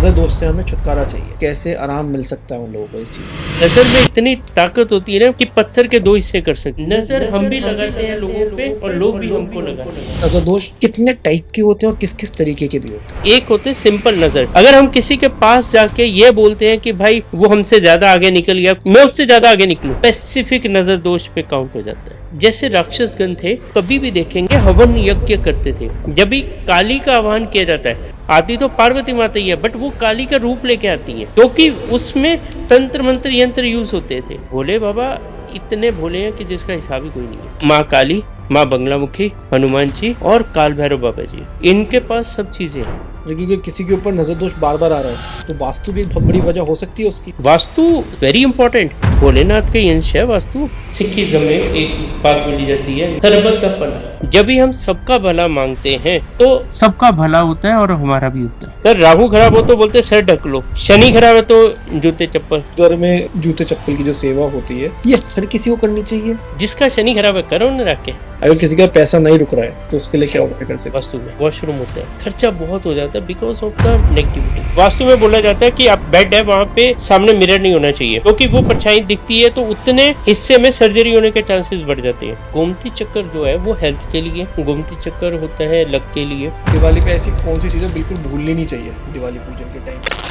नज़र दोष से हमें छुटकारा चाहिए। कैसे आराम मिल सकता है उन लोगों को इस चीज़ में? नजर में इतनी ताकत होती है ना कि पत्थर के दो हिस्से कर सकते हैं। नजर हम भी लगाते हैं लोगों पे और लोग भी हमको लगाते हैं। नज़र दोष कितने टाइप के होते हैं और किस किस तरीके के भी होते हैं? एक होते सिंपल नजर। अगर हम किसी के पास जाके ये बोलते हैं कि भाई वो हमसे ज्यादा आगे निकल गया, मैं उससे ज्यादा आगे निकलूं, स्पेसिफिक नजर दोष पे काउंट हो जाता है। जैसे राक्षस गण थे, कभी भी देखेंगे हवन यज्ञ करते थे। जब भी काली का आह्वान किया जाता है, आती तो पार्वती माता ही है, बट वो काली का रूप लेके आती है, क्योंकि उसमें तंत्र मंत्र यंत्र यूज होते थे। भोले बाबा इतने भोले हैं कि जिसका हिसाब ही कोई नहीं है। माँ काली, माँ बंगलामुखी, हनुमान जी और काल भैरव बाबा जी, इनके पास सब चीजें हैं। क्योंकि किसी के ऊपर नज़र दोष बार बार आ रहा है तो वास्तु भी एक बहुत बड़ी वजह हो सकती है उसकी। वास्तु वेरी इंपॉर्टेंट, भोलेनाथ का ही अंश है वास्तु। सिखिज्म में एक बात बोली जाती है, सर्वतः। जब भी हम सबका भला मांगते हैं तो सबका भला होता है और हमारा भी होता है। अगर राहु खराब हो तो बोलते सर ढक लो, शनि खराब है तो जूते चप्पल। घर में जूते चप्पल की जो सेवा होती है ये हर किसी को करनी चाहिए। जिसका शनि खराब है करो न रख के। अगर किसी का पैसा नहीं रुक रहा है तो उसके लिए क्या उपाय कर सकते? वास्तु में वॉशरूम होता है, खर्चा बहुत हो जाता है because of the negativity. Vastu में बोला जाता है कि आप बेड है वहाँ पे सामने मिरर नहीं होना चाहिए, क्योंकि वो परछाई दिखती है तो उतने हिस्से में सर्जरी होने के चांसेस बढ़ जाते हैं। गोमती चक्कर जो है वो हेल्थ के लिए, गोमती चक्कर होता है लक के लिए। दिवाली पे ऐसी कौन सी चीजें बिल्कुल भूलनी नहीं चाहिए दिवाली पूजन के टाइम?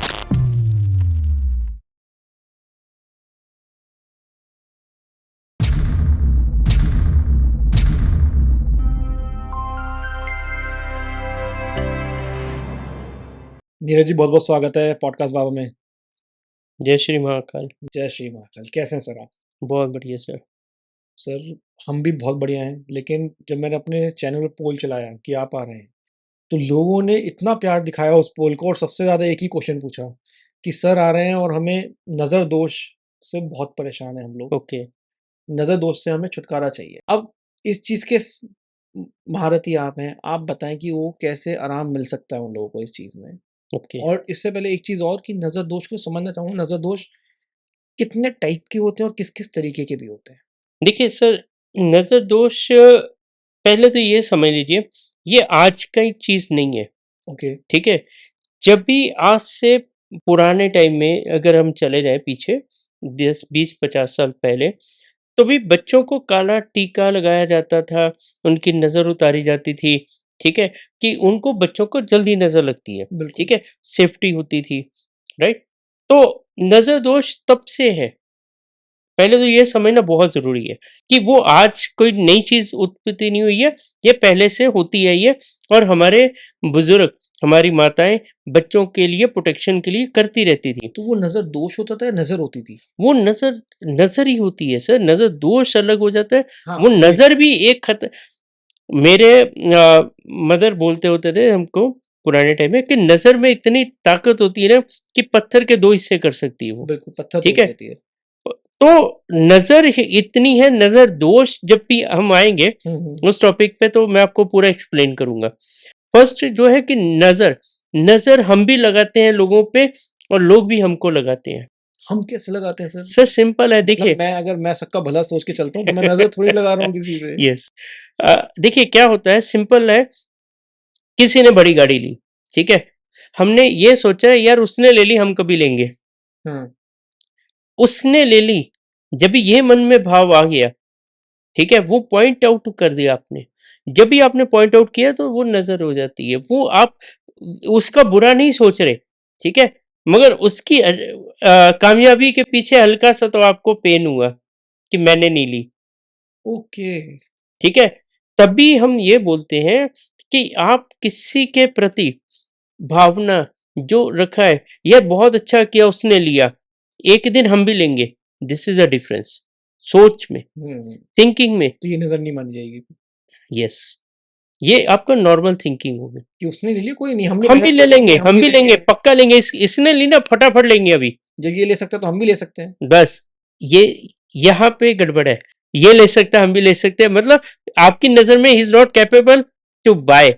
नीरज जी, बहुत बहुत स्वागत है पॉडकास्ट बाबा में। जय श्री महाकाल। जय श्री महाकाल। कैसे हैं सर आप? बहुत बढ़िया सर। सर हम भी बहुत बढ़िया हैं, लेकिन जब मैंने अपने चैनल पर पोल चलाया कि आप आ रहे हैं तो लोगों ने इतना प्यार दिखाया उस पोल को और सबसे ज़्यादा एक ही क्वेश्चन पूछा कि सर आ रहे हैं और हमें नज़र दोष से बहुत परेशान है हम लोग। ओके। नज़र दोष से हमें छुटकारा चाहिए। अब इस चीज़ के महारथी आप हैं, आप बताएं कि वो कैसे आराम मिल सकता है उन लोगों को इस चीज़ में। ओके। और इससे पहले एक चीज़ और कि नज़र दोष को समझना चाहूँगा, नज़र दोष कितने टाइप के होते हैं और किस किस तरीके के भी होते हैं? देखिए सर, नजर दोष पहले तो ये समझ लीजिए, ये आज का ही चीज नहीं है। ओके। ठीक है, जब भी आज से पुराने टाइम में अगर हम चले जाएं पीछे 10 20 50 साल पहले, तो भी बच्चों को काला टीका लगाया जाता था, उनकी नज़र उतारी जाती थी। ठीक है, कि उनको बच्चों को जल्दी नज़र लगती है। बिल्कुल। ठीक है, सेफ्टी होती थी, राइट। तो नज़र दोष तब से है। पहले तो ये समझना बहुत ज़रूरी है कि वो आज कोई नई चीज़ उत्पत्ति नहीं हुई है, ये पहले से होती है ये। और हमारे बुज़ुर्ग, हमारी माताएँ बच्चों के लिए प्रोटेक्शन के लिए करती रहती थी। तो वो नज़र दोष होता था या नज़र होती थी? वो नज़र ही होती है सर, नज़र दोष अलग हो जाता है। हाँ, वो नज़र भी एक मेरे मदर बोलते होते थे हमको पुराने टाइम में कि नज़र में इतनी ताकत होती है ना कि पत्थर के 2 हिस्से कर सकती है वो। बिल्कुल पत्थर ठीक तोड़ है? देती है। तो नज़र इतनी है, नज़र दोष जब भी हम आएँगे उस टॉपिक पे तो मैं आपको पूरा एक्सप्लेन करूँगा। फर्स्ट जो है कि नज़र हम भी लगाते हैं लोगों पे और लोग भी हमको लगाते हैं। हम कैसे लगाते हैं सर? सर सिंपल है, देखिए। मतलब मैं अगर मैं सबका भला सोच के चलता हूँ तो मैं नज़र थोड़ी लगा रहा हूँ किसी पे। यस। देखिए क्या होता है, सिंपल है। किसी ने बड़ी गाड़ी ली, ठीक है? हमने ये सोचा यार उसने ले ली, हम कभी लेंगे। हाँ, उसने ले ली, जब भी ये मन में भाव आ गया, ठीक है, वो पॉइंट आउट कर दिया आपने। जब भी आपने पॉइंट आउट किया तो वो नज़र हो जाती है। वो आप उसका बुरा नहीं सोच रहे, ठीक है? मगर उसकी कामयाबी के पीछे हल्का-सा तो आपको पेन हुआ कि मैंने नहीं ली, ओके। ठीक है? तभी हम ये बोलते हैं कि आप किसी के प्रति भावना जो रखा है, ये बहुत अच्छा किया उसने लिया, एक दिन हम भी लेंगे। दिस इज़ अ डिफरेंस सोच में, हुँ, थिंकिंग में। तो ये नज़र नहीं मानी जाएगी यस, ये आपका नॉर्मल थिंकिंग होगी। कि उसने ले लिया, कोई नहीं, हम भी हम भी मेहनत ले कर लेंगे, लेंगे, हम भी लेंगे, पक्का लेंगे। इसने ली ना, फटाफट लेंगे अभी। जब ये ले सकता है तो हम भी ले सकते हैं। बस ये यहाँ पे गड़बड़ है। ये ले सकता है, हम भी ले सकते हैं, मतलब आपकी नज़र में he is not capable to buy,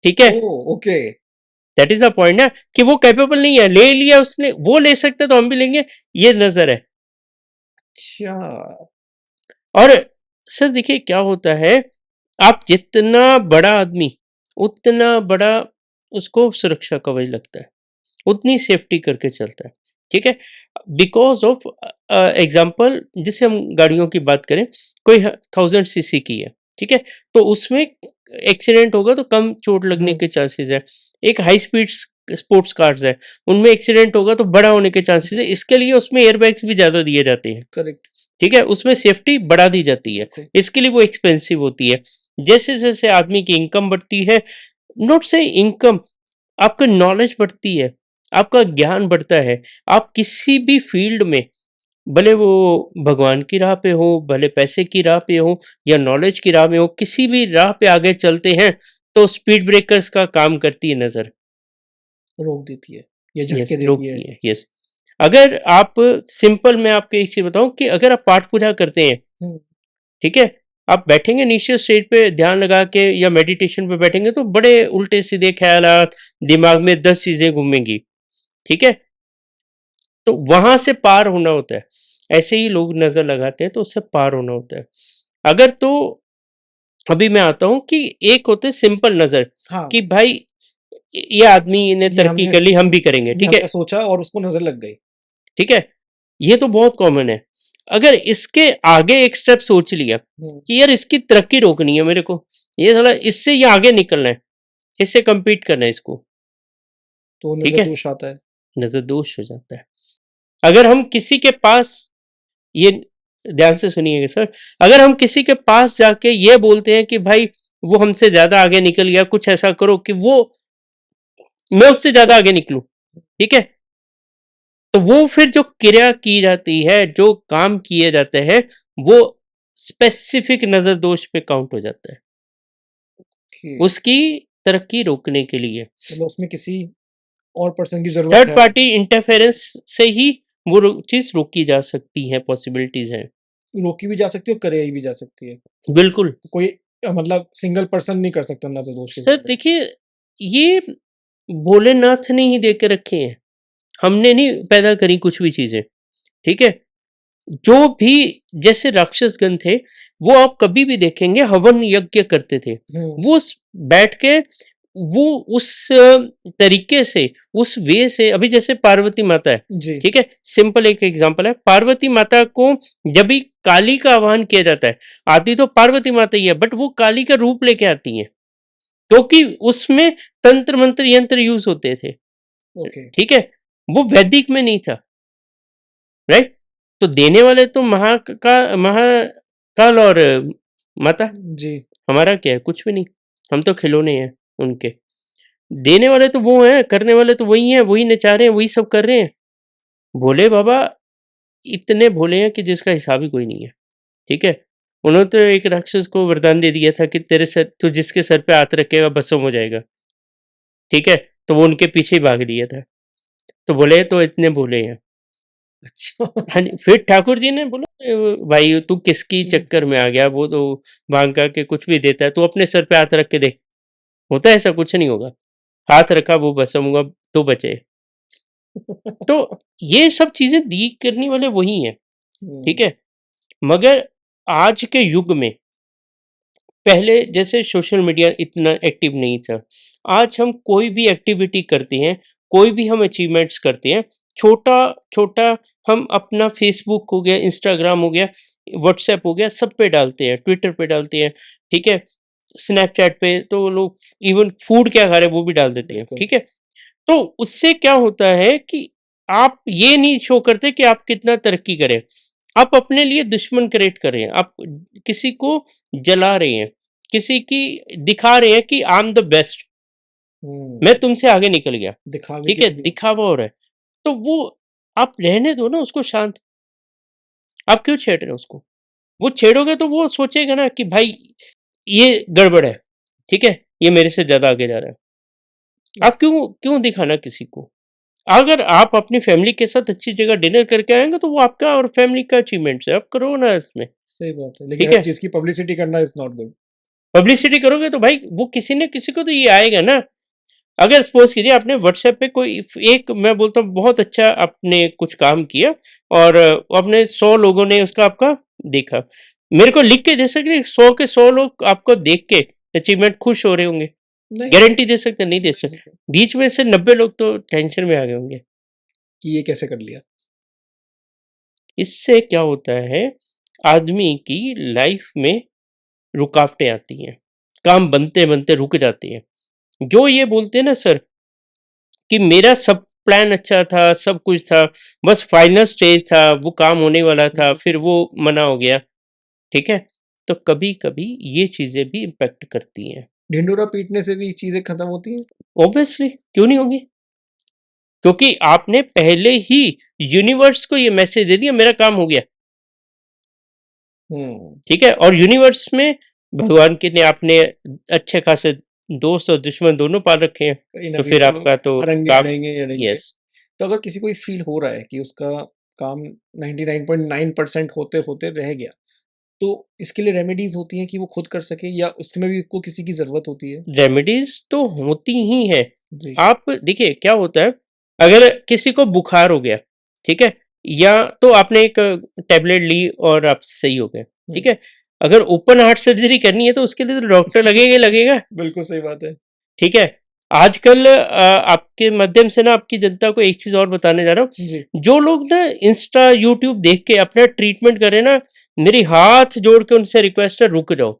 ठीक है? Oh! Okay. That is the point ना, कि वो कैपेबल नहीं है, ले लिया उसने, वो ले सकता है तो हम भी लेंगे, ये नज़र है। अच्छा। और सर देखिए क्या होता है, आप जितना बड़ा आदमी, उतना बड़ा उसको सुरक्षा कवच लगता है। उतनी सेफ्टी करके चलता है, ठीक है। बिकॉज ऑफ एग्जाम्पल, जिससे हम गाड़ियों की बात करें, कोई 1000 सीसी की है, ठीक है, तो उसमें एक्सीडेंट होगा तो कम चोट लगने के चांसेस है। एक हाई स्पीड स्पोर्ट्स कार्स है, उनमें एक्सीडेंट होगा तो बड़ा होने के चांसेस है। इसके लिए उसमें एयरबैग्स भी ज्यादा दिए जाते हैं, करेक्ट। ठीक है, उसमें सेफ्टी बढ़ा दी जाती है, इसके लिए वो एक्सपेंसिव होती है। जैसे जैसे आदमी की इनकम बढ़ती है, नॉट से इनकम, आपका नॉलेज बढ़ती है, आपका ज्ञान बढ़ता है, आप किसी भी फील्ड में, भले वो भगवान की राह पे हो, भले पैसे की राह पे हो या नॉलेज की राह में हो, किसी भी राह पे आगे चलते हैं तो स्पीड ब्रेकर्स का काम करती है नजर। रोक देती है, ये यस, झटके देती है। रोकती है, यस। अगर आप सिंपल, मैं आपको एक चीज बताऊं कि अगर आप पाठ पूजा करते हैं, हम्म, ठीक है, आप बैठेंगे नीचे स्टेज पे ध्यान लगा के या मेडिटेशन पे बैठेंगे तो बड़े उल्टे सीधे ख्यालात, दिमाग में 10 चीजें घूमेंगी, ठीक है, तो वहां से पार होना होता है। ऐसे ही लोग नजर लगाते हैं तो उससे पार होना होता है। अगर तो अभी मैं आता हूं कि एक होते सिंपल नजर, हाँ, कि भाई ये आदमी ने ये तरक्की हमने कर ली, हम भी करेंगे, ये ठीक है, हमने सोचा और उसको नजर लग गई। ठीक है, ये तो बहुत कॉमन है। अगर इसके आगे एक स्टेप सोच लिया हम्म, कि यार इसकी तरक्की रोकनी है मेरे को, ये साला इससे ये आगे निकलना है, इससे compete करना है इसको, तो ठीक नजर है, दोष आता है। नजर दोष हो जाता है। अगर हम किसी के पास, ये ध्यान से सुनिएगा सर, अगर हम किसी के पास जाके ये बोलते हैं कि भाई वो हमसे ज्यादा आगे निकल गया, कुछ ऐसा करो कि वो, मैं उससे ज्यादा आगे निकलूं, ठीक है, तो वो फिर जो क्रिया की जाती है, जो काम किए जाते हैं, वो स्पेसिफिक नजर दोष पे काउंट हो जाता है, कि उसकी तरक्की रोकने के लिए। मतलब उसमें किसी और पर्सन की जरूरत थर्ड है। पार्टी इंटरफेरेंस से ही वो चीज रोकी जा सकती है, पॉसिबिलिटीज हैं। रोकी भी जा सकती है और कराई भी जा सकती है। बिल्कुल कोई मतलब सिंगल पर्सन नहीं कर सकता नजर दोष के सर, बारे में। देखिए, ये भोलेनाथ ने ही दे के रखे हैं, हमने नहीं पैदा करी कुछ भी चीजें, ठीक है। जो भी, जैसे राक्षसगण थे, वो आप कभी भी देखेंगे हवन यज्ञ करते थे, वो बैठ के, वो उस तरीके से, उस वे से, अभी जैसे पार्वती माता है, जी। ठीक है, सिंपल एक एग्जांपल है, पार्वती माता को जब भी काली का आह्वान किया जाता है, आती तो पार्वती माता ही है, बट वो काली का रूप लेके आती हैं, क्योंकि उसमें तंत्र मंत्र यंत्र यूज होते थे, ओके। ठीक है, वो वैदिक में नहीं था, राइट। तो देने वाले तो महाकाल और माता, जी। हमारा क्या है, कुछ भी नहीं, हम तो खिलौने हैं उनके। देने वाले तो वो हैं, करने वाले तो वही हैं, वही नचा रहे हैं, वही सब कर रहे हैं। भोले बाबा इतने भोले हैं कि जिसका हिसाब ही कोई नहीं है, ठीक है। उन्होंने तो एक राक्षस को वरदान दे दिया था कि तेरे सर, तू जिसके सर पे हाथ रखेगा भस्म हो जाएगा, ठीक है, तो वो उनके पीछे ही भाग दिया था। तो बोले तो इतने भोले हैं। अच्छा। हाँ जी, फिर ठाकुर जी ने बोला, भाई तू किसकी चक्कर में आ गया, वो तो भांग का के कुछ भी देता है, तू अपने सर पे हाथ रख के देख, होता है ऐसा, कुछ नहीं होगा। हाथ रखा, वो भस्म हुआ, तो बचे। तो ये सब चीजें दी करने वाले वही हैं, ठीक है। मगर आज के युग में, पहले जैसे सोशल मीडिया इतना एक्टिव नहीं था, आज हम कोई भी एक्टिविटी करते हैं, कोई भी हम अचीवमेंट्स करते हैं, छोटा छोटा, हम अपना फेसबुक हो गया, इंस्टाग्राम हो गया, व्हाट्सएप हो गया, सब पे डालते हैं, ट्विटर पे डालते हैं, ठीक है, स्नैपचैट पे तो लोग इवन फूड क्या खा रहे हैं वो भी डाल देते हैं, बिल्कुल। ठीक है। तो उससे क्या होता है कि आप ये नहीं शो करते कि आप कितना तरक्की करें, आप अपने लिए दुश्मन क्रिएट कर रहे हैं, आप किसी को जला रहे हैं, किसी की दिखा रहे हैं कि आई एम द बेस्ट, हम्म, मैं तुमसे आगे निकल गया, दिखावे ठीक के है, लिए। दिखावा हो रहा है। तो वो, आप रहने दो ना उसको शांत, आप क्यों छेड़ रहे हो उसको? वो छेड़ोगे तो वो सोचेगा ना कि भाई ये गड़बड़ है, ठीक है, ये मेरे से ज्यादा आगे जा रहा है। आप यस। क्यों क्यों दिखाना किसी को? अगर आप अपनी फैमिली के साथ अच्छी जगह डिनर करके आएंगे तो वो आपका और फैमिली का अचीवमेंट है, आप करो ना इसमें, सही बात है, लेकिन ठीक हर है। चीज की पब्लिसिटी करना इज नॉट गुड। पब्लिसिटी करोगे तो भाई वो किसी न किसी को तो ये आएगा ना। अगर सपोज कीजिए आपने व्हाट्सएप पे कोई एक, मैं बोलता हूँ बहुत अच्छा आपने कुछ काम किया, और आपने 100 लोगों ने उसका आपका देखा, मेरे को लिख के दे सकते 100 के 100 लोग आपको देख के अचीवमेंट खुश हो रहे होंगे, नहीं गारंटी दे सकते नहीं दे दे सकते। सकते बीच में से 90 लोग तो टेंशन में आ गए होंगे। कि ये कैसे कर लिया। इससे क्या होता है, आदमी की लाइफ में रुकावटें आती हैं, काम बनते बनते रुक जाती हैं। जो ये बोलते हैं ना सर कि मेरा सब प्लान अच्छा था, सब कुछ था, बस फाइनल स्टेज था, वो काम होने वाला था, फिर वो मना हो गया, ठीक है? तो कभी कभी ये चीजें भी इम्पेक्ट करती हैं। ढिंडोरा पीटने से भी चीजें खत्म होती हैं। ऑब्वियसली क्यों नहीं होंगी, क्योंकि आपने पहले ही यूनिवर्स को ये मैसेज दे दिया मेरा काम हो गया, ठीक है? और यूनिवर्स में भगवान के ने आपने अच्छे खासे दोस्त और दुश्मन दोनों पाल रखे हैं, कहीं ना तो कहीं फिर तो आपका तो अड़ेंगे काम। अड़ेंगे अड़ेंगे। यस। तो अगर किसी को फील हो रहा है कि उसका काम 99.9% होते होते रह गया, तो इसके लिए रेमेडीज होती हैं कि वो खुद कर सके, या उसमें भी को किसी की जरूरत होती है। रेमेडीज तो होती ही है। जी। आप देखिए क्या होता है, अगर किसी को बुखार हो गया, ठीक है, या तो आपने एक टेबलेट ली और आप सही हो गए, ठीक है। अगर ओपन हार्ट सर्जरी करनी है तो उसके लिए तो डॉक्टर लगेगा ही लगेगा, बिल्कुल सही बात है। ठीक है। आजकल आपके माध्यम से ना आपकी जनता को एक चीज और बताने जा रहा हूँ। जी। जो लोग ना इंस्टा यूट्यूब देख के अपना ट्रीटमेंट करें ना, मेरी हाथ जोड़ के उनसे रिक्वेस्ट है रुक जाओ,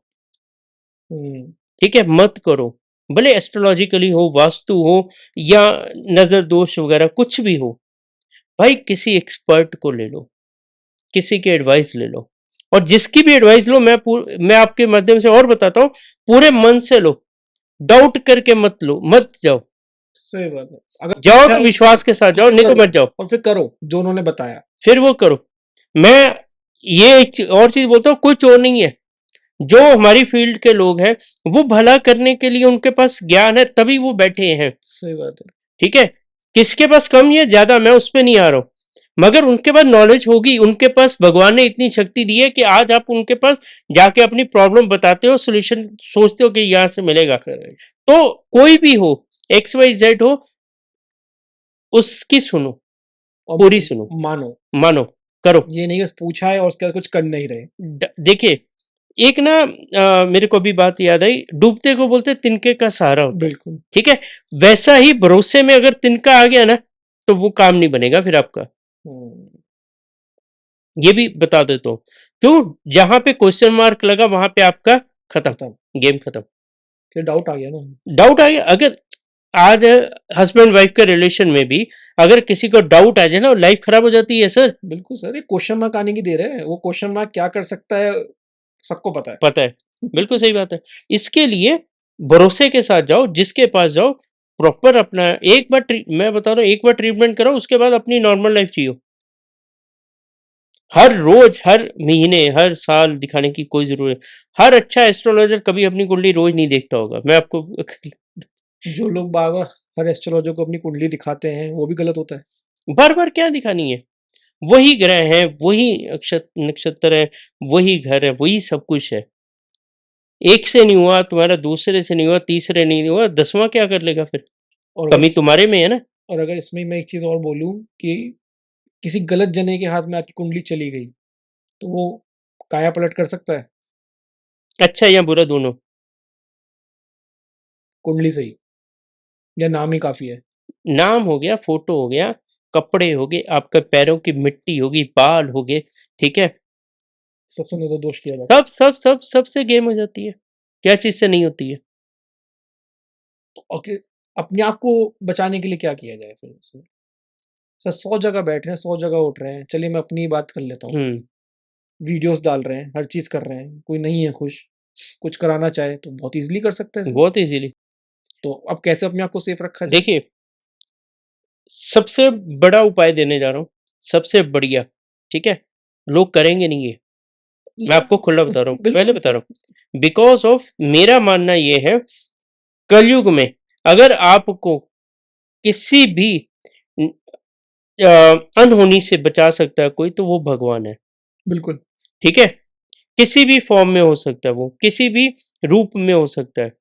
हम्म। ठीक है, मत करो। भले एस्ट्रोलॉजिकली हो, वास्तु हो, या नजर दोष वगैरह कुछ भी हो, भाई किसी एक्सपर्ट को ले लो, किसी की एडवाइस ले लो। और जिसकी भी एडवाइस लो, मैं आपके माध्यम से और बताता हूँ, पूरे मन से लो, डाउट करके मत लो, मत जाओ। सही बात है। अगर जाओ अच्छा तो है विश्वास के साथ तो जाओ, फिर नहीं तो करो, मत जाओ। और फिर करो जो उन्होंने बताया। फिर वो करो। मैं ये और चीज बोलता हूँ, कोई चोर नहीं है। जो हमारी फील्ड के लोग हैं, वो भला करने के लिए उनके पास ज्ञान है, तभी वो बैठे हैं, सही बात है। ठीक है। किसके पास कम या ज्यादा, मैं उस पर नहीं आ रहा हूं, मगर उनके पास नॉलेज होगी, उनके पास भगवान ने इतनी शक्ति दी है कि आज आप उनके पास जाके अपनी प्रॉब्लम बताते हो, सोल्यूशन सोचते हो कि यहां से मिलेगा। करेक्ट। तो कोई भी हो, एक्स वाई जेड हो, उसकी सुनो, और पूरी सुनो, मानो। मानो, करो। ये नहीं बस पूछा है और उसके बाद कुछ कर नहीं रहे। देखिए, एक ना मेरे को अभी बात याद आई, डूबते को बोलते तिनके का सहारा होता है, बिल्कुल। ठीक है। वैसा ही भरोसे में अगर तिनका आ गया ना, तो वो काम नहीं बनेगा फिर आपका। हम्म। ये भी बता देता हूँ, क्यों, जहां पे क्वेश्चन मार्क लगा वहां पे आपका खत्म, खत्म। गेम खत्म। फिर डाउट आ गया ना। डाउट आ गया, अगर आज हस्बैंड वाइफ के रिलेशन में भी अगर किसी को डाउट आ जाए ना, लाइफ खराब हो जाती है सर। बिल्कुल सर, ये क्वेश्चन मार्क आने की देर है। वो क्वेश्चन मार्क क्या कर सकता है सबको पता है। पता है, बिल्कुल सही बात है। इसके लिए भरोसे के साथ जाओ, जिसके पास जाओ, प्रॉपर अपना एक बार मैं बता रहा हूँ, एक बार ट्रीटमेंट करो, उसके बाद अपनी नॉर्मल लाइफ जियो। हर रोज, हर महीने, हर साल दिखाने की कोई जरूरत। हर अच्छा एस्ट्रोलॉजर कभी अपनी कुंडली रोज नहीं देखता होगा, मैं आपको जो लोग बार बार हर एस्ट्रोलॉजर को अपनी कुंडली दिखाते हैं वो भी गलत होता है। बार बार क्या दिखानी है, वही ग्रह है, वही नक्षत्र है, वही घर है, वही सब कुछ है। एक से नहीं हुआ तुम्हारा, दूसरे से नहीं हुआ, तीसरे नहीं हुआ, 10वां क्या कर लेगा फिर? और अगर कमी तुम्हारे में है ना। और अगर इसमें मैं एक चीज और बोलूं कि किसी गलत जने के हाथ में आपकी कुंडली चली गई, तो वो काया पलट कर सकता है। अच्छा या बुरा दोनों। कुंडली सही या नाम ही काफी है। नाम हो गया, फोटो हो गया, कपड़े हो गए, आपके पैरों की मिट्टी होगी, बाल हो गए, ठीक है। सबसे नजर दोष किया जाता सबसे गेम हो जाती है, क्या चीज से नहीं होती है। है। और अपने आप को बचाने के लिए क्या किया जाए फिर उसमें। सर 100 जगह बैठ रहे हैं, 100 जगह उठ रहे हैं, चलिए मैं अपनी ही बात कर लेता हूँ। हम्म। वीडियोस डाल रहे हैं, हर चीज कर रहे हैं, कोई नहीं है खुश, कुछ कराना चाहे तो बहुत इजीली कर सकता है सर। बहुत इजीली। तो अब कैसे अपने आप को सेफ रखा जाए। देखिए, सबसे बड़ा उपाय देने जा रहा हूँ, सबसे बढ़िया, ठीक है। लोग करेंगे नहीं ये, मैं आपको खुला बता रहा हूँ, पहले बिल्कुल। बता रहा हूँ, बिकॉज ऑफ मेरा मानना ये है, कलयुग में अगर आपको किसी भी अनहोनी से बचा सकता है कोई, तो वो भगवान है, बिल्कुल। ठीक है। किसी भी फॉर्म में हो सकता है, वो किसी भी रूप में हो सकता है,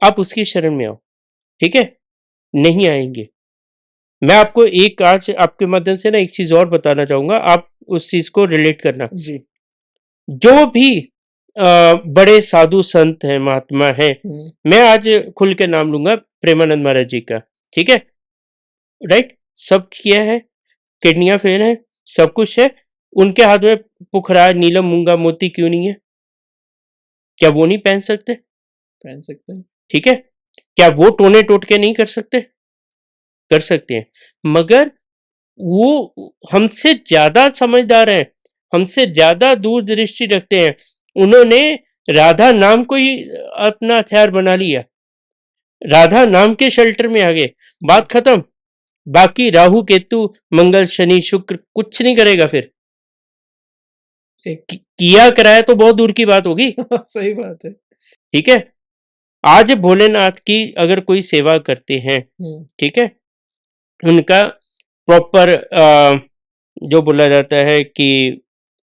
आप उसकी शरण में आओ, ठीक है। नहीं आएंगे। मैं आपको एक आज आपके माध्यम से ना एक चीज और बताना चाहूंगा, आप उस चीज को रिलेट करना। जी। जो भी बड़े साधु संत हैं, महात्मा हैं। हम्म। मैं आज खुल के नाम लूंगा प्रेमानंद महाराज जी का, ठीक है, राइट। सब किया है, किडनियां फेल है, सब कुछ है, उनके हाथ में पुखराज नीलम मूंगा मोती क्यों नहीं है? क्या वो नहीं पहन सकते? पहन सकते हैं। ठीक है, क्या वो टोने टोटके नहीं कर सकते? कर सकते हैं, मगर वो हमसे ज्यादा समझदार हैं, हमसे ज्यादा दूरदृष्टि रखते हैं। उन्होंने राधा नाम को ही अपना हथियार बना लिया, राधा नाम के शेल्टर में आ गए, बात खत्म। बाकी राहु केतु मंगल शनि शुक्र कुछ नहीं करेगा फिर। एक किया कराया तो बहुत दूर की बात होगी। सही बात है। ठीक है, आज भोलेनाथ की अगर कोई सेवा करते हैं, ठीक है, उनका प्रॉपर जो बोला जाता है कि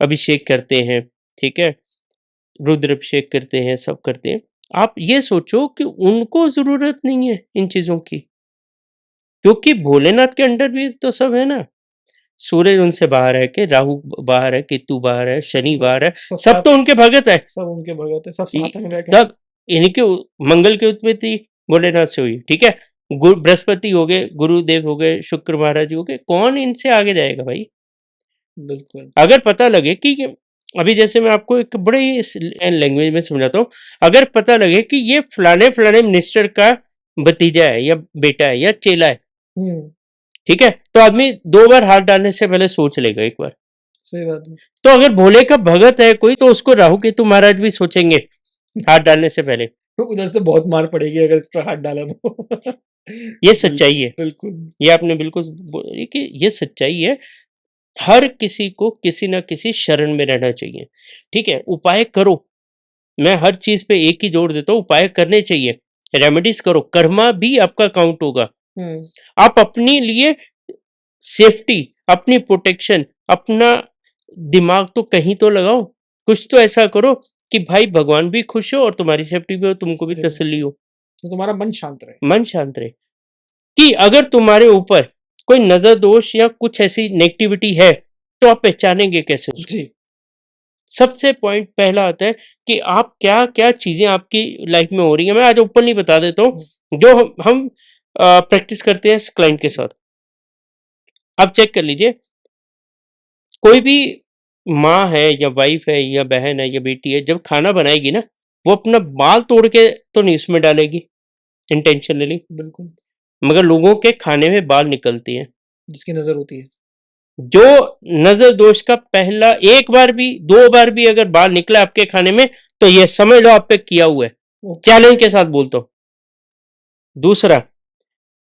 अभिषेक करते हैं, ठीक है, रुद्र अभिषेक करते हैं, सब करते हैं। आप ये सोचो कि उनको जरूरत नहीं है इन चीजों की, क्योंकि भोलेनाथ के अंडर भी तो सब है ना। सूर्य उनसे बाहर है, कि राहु बाहर है, केतु बाहर है, शनि बाहर है, सब तो उनके भगत है। सब उनके भगत है, सब साथ में बैठे। तब इनके मंगल की उत्पत्ति भोलेनाथ से हुई, ठीक है। बृहस्पति हो गए, गुरुदेव हो गए, शुक्र महाराज हो गए, कौन इनसे आगे जाएगा भाई? बिल्कुल। अगर पता लगे कि अभी जैसे मैं आपको एक बड़े लैंग्वेज में समझाता हूँ, अगर पता लगे कि ये फलाने फलाने मिनिस्टर का भतीजा है या बेटा है या चेला है, ठीक है, तो आदमी 2 बार हाथ डालने से पहले सोच लेगा एक बार। सही बात है। तो अगर भोले का भगत है कोई, तो उसको राहु केतु महाराज भी सोचेंगे हाथ डालने से पहले। उधर से बहुत मार पड़ेगी अगर इस पर हाथ डाला तो। ये सच्चाई है, बिल्कुल। ये आपने बिल्कुल कि ये सच्चाई है। हर किसी को किसी ना किसी शरण में रहना चाहिए, ठीक है। उपाय करो, मैं हर चीज पे एक ही जोड़ देता हूँ, उपाय करने चाहिए, रेमेडीज करो, कर्मा भी आपका काउंट होगा। आप अपने लिए सेफ्टी, अपनी प्रोटेक्शन, अपना दिमाग तो कहीं तो लगाओ, कुछ तो ऐसा करो कि भाई भगवान भी खुश हो और तुम्हारी सेफ्टी भी हो, तुमको भी तसल्ली हो, तो तुम्हारा मन शांत रहे। मन शांत रहे। कि अगर तुम्हारे ऊपर कोई नजर दोष या कुछ ऐसी नेगेटिविटी है, तो आप पहचानेंगे कैसे उसको? जी। सबसे पॉइंट पहला आता है कि आप क्या क्या चीजें आपकी लाइफ में हो रही है। मैं आज ओपनली बता देता हूँ जो हम प्रैक्टिस करते हैं क्लाइंट के साथ। आप चेक कर लीजिए, कोई भी माँ है या वाइफ है या बहन है या बेटी है, जब खाना बनाएगी ना, वो अपना बाल तोड़ के तो नहीं उसमें डालेगी इंटेंशनली, बिल्कुल। मगर लोगों के खाने में बाल निकलती हैं, जिसकी नजर होती है। जो नजर दोष का पहला एक बार भी 2 बार भी अगर बाल निकला आपके खाने में, तो ये समझ लो आप पे किया हुआ है, चैलेंज के साथ बोलता हूं। दूसरा,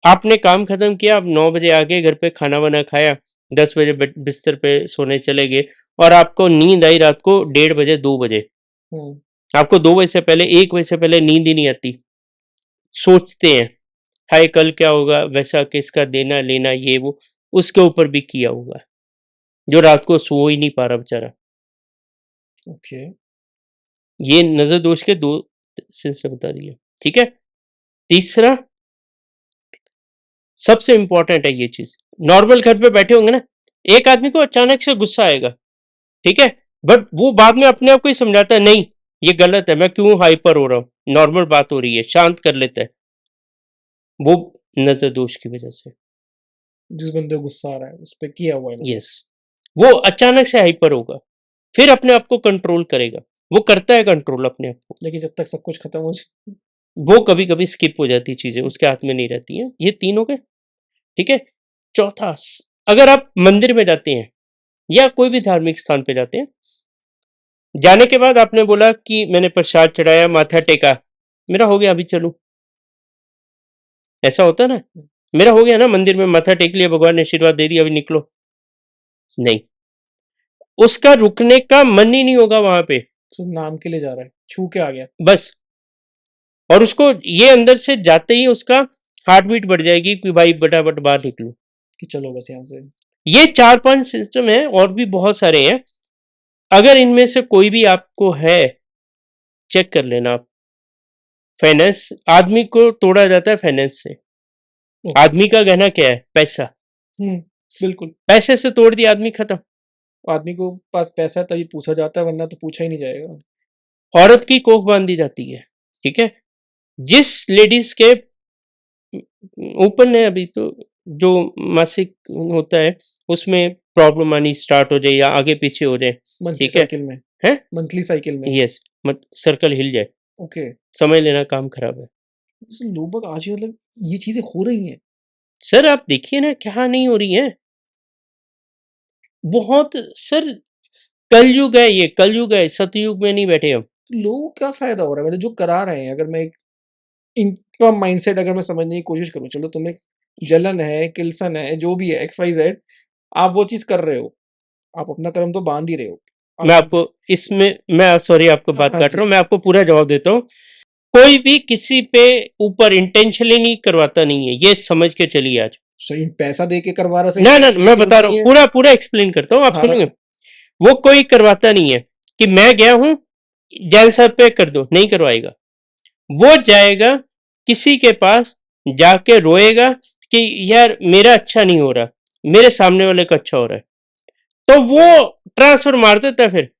आपने काम खत्म किया, आप 9 बजे आ गए घर पे, खाना वाना खाया, 10 बजे बिस्तर पे सोने चले गए, और आपको नींद आई रात को 1:30 बजे 2 बजे। आपको 2 बजे से पहले 1 बजे से पहले नींद ही नहीं आती, सोचते हैं हाय कल क्या होगा, वैसा किसका देना लेना ये वो, उसके ऊपर भी किया होगा, जो रात को सो ही नहीं पा रहा बेचारा। ओके। ये नजर दोष के 2 सिलसिले बता दिए, ठीक है। तीसरा, सबसे इंपॉर्टेंट है ये चीज, नॉर्मल घर पे बैठे होंगे ना, एक आदमी को अचानक से गुस्सा आएगा, ठीक है, बट वो बाद में अपने आप को ही समझाता है नहीं ये गलत है, मैं क्यों हाइपर हो रहा हूं, नॉर्मल बात हो रही है, शांत कर लेता है। वो नजर दोष की वजह से, जिस बंदे को गुस्सा आ रहा है उस पे किया हुआ है। यस, वो अचानक से हाइपर होगा, फिर अपने आप को कंट्रोल करेगा, वो करता है कंट्रोल अपने आप को, लेकिन जब तक सब कुछ खत्म हो जाए, वो कभी कभी स्किप हो जाती चीजें, उसके हाथ में नहीं रहती हैं। ये 3 हो गए, ठीक है। चौथा, अगर आप मंदिर में जाते हैं या कोई भी धार्मिक स्थान पे जाते हैं, जाने के बाद आपने बोला कि मैंने प्रसाद चढ़ाया, माथा टेका, मेरा हो गया अभी चलूं, ऐसा होता ना, मेरा हो गया ना, मंदिर में माथा टेक लिया, भगवान ने आशीर्वाद दे दिया, अभी निकलो, नहीं, उसका रुकने का मन ही नहीं होगा वहां पे, सिर्फ नाम के लिए जा रहा है, छू के आ गया बस। और उसको ये अंदर से जाते ही उसका हार्ट बीट बढ़ जाएगी कि भाई फटाफट बाहर निकलो, कि चलो बस यहाँ से। ये 4-5 सिस्टम है, और भी बहुत सारे हैं, अगर इनमें से कोई भी आपको है, चेक कर लेना आप। फाइनेंस, आदमी को तोड़ा जाता है फाइनेंस से, आदमी का गहना क्या है? पैसा, बिल्कुल। पैसे से तोड़ दिया आदमी, खत्म। आदमी को पास पैसा है तभी पूछा जाता है, वरना तो पूछा ही नहीं जाएगा। औरत की कोख बांधी जाती है, ठीक है। जिस लेडीज के ओपन है अभी तो, जो मासिक होता है उसमें प्रॉब्लम आनी स्टार्ट हो जाए या आगे पीछे हो जाए, मंथली ठीक है, साइकिल में, हैं, मंथली साइकिल में। यस, मत सर्कल हिल जाए, ओके। समझ लेना काम खराब है। तो लोग बाग आज मतलब ये चीजें हो रही हैं। सर आप देखिए ना क्या नहीं हो रही है, बहुत सर, कलयुग है, ये कलयुग है, सतयुग में नहीं बैठे हम। तो लोगों को क्या फायदा हो रहा है, मतलब जो करा रहे हैं, अगर मैं एक इनका माइंडसेट अगर मैं समझने की कोशिश करूँ, चलो तुम्हें जलन है, किल्सन है, जो भी है एक्स वाई जेड, आप वो चीज़ कर रहे हो, आप अपना कर्म तो बाँध ही रहे हो। मैं आप आपको इसमें, मैं सॉरी आपको बात हाँ काट जी, रहा हूँ, मैं आपको पूरा जवाब देता हूँ। कोई भी किसी पे ऊपर इंटेंशनली नहीं करवाता नहीं है, ये समझ के चलिए आज। सही पैसा दे के करवा रहा है, सही ना ना, इंटेंशनली मैं तो बता होता रहा नहीं हूँ, है। पूरा पूरा एक्सप्लेन करता हूँ, आप हाँ, सुनेंगे। हाँ। वो कोई करवाता नहीं है कि मैं गया हूं जैन साहब पे कर दो, नहीं करवाएगा। वो जाएगा किसी के पास, जाके रोएगा कि यार मेरा अच्छा नहीं हो रहा, मेरे सामने वाले का अच्छा हो रहा है, तो वो ट्रांसफर मार देता है, फिर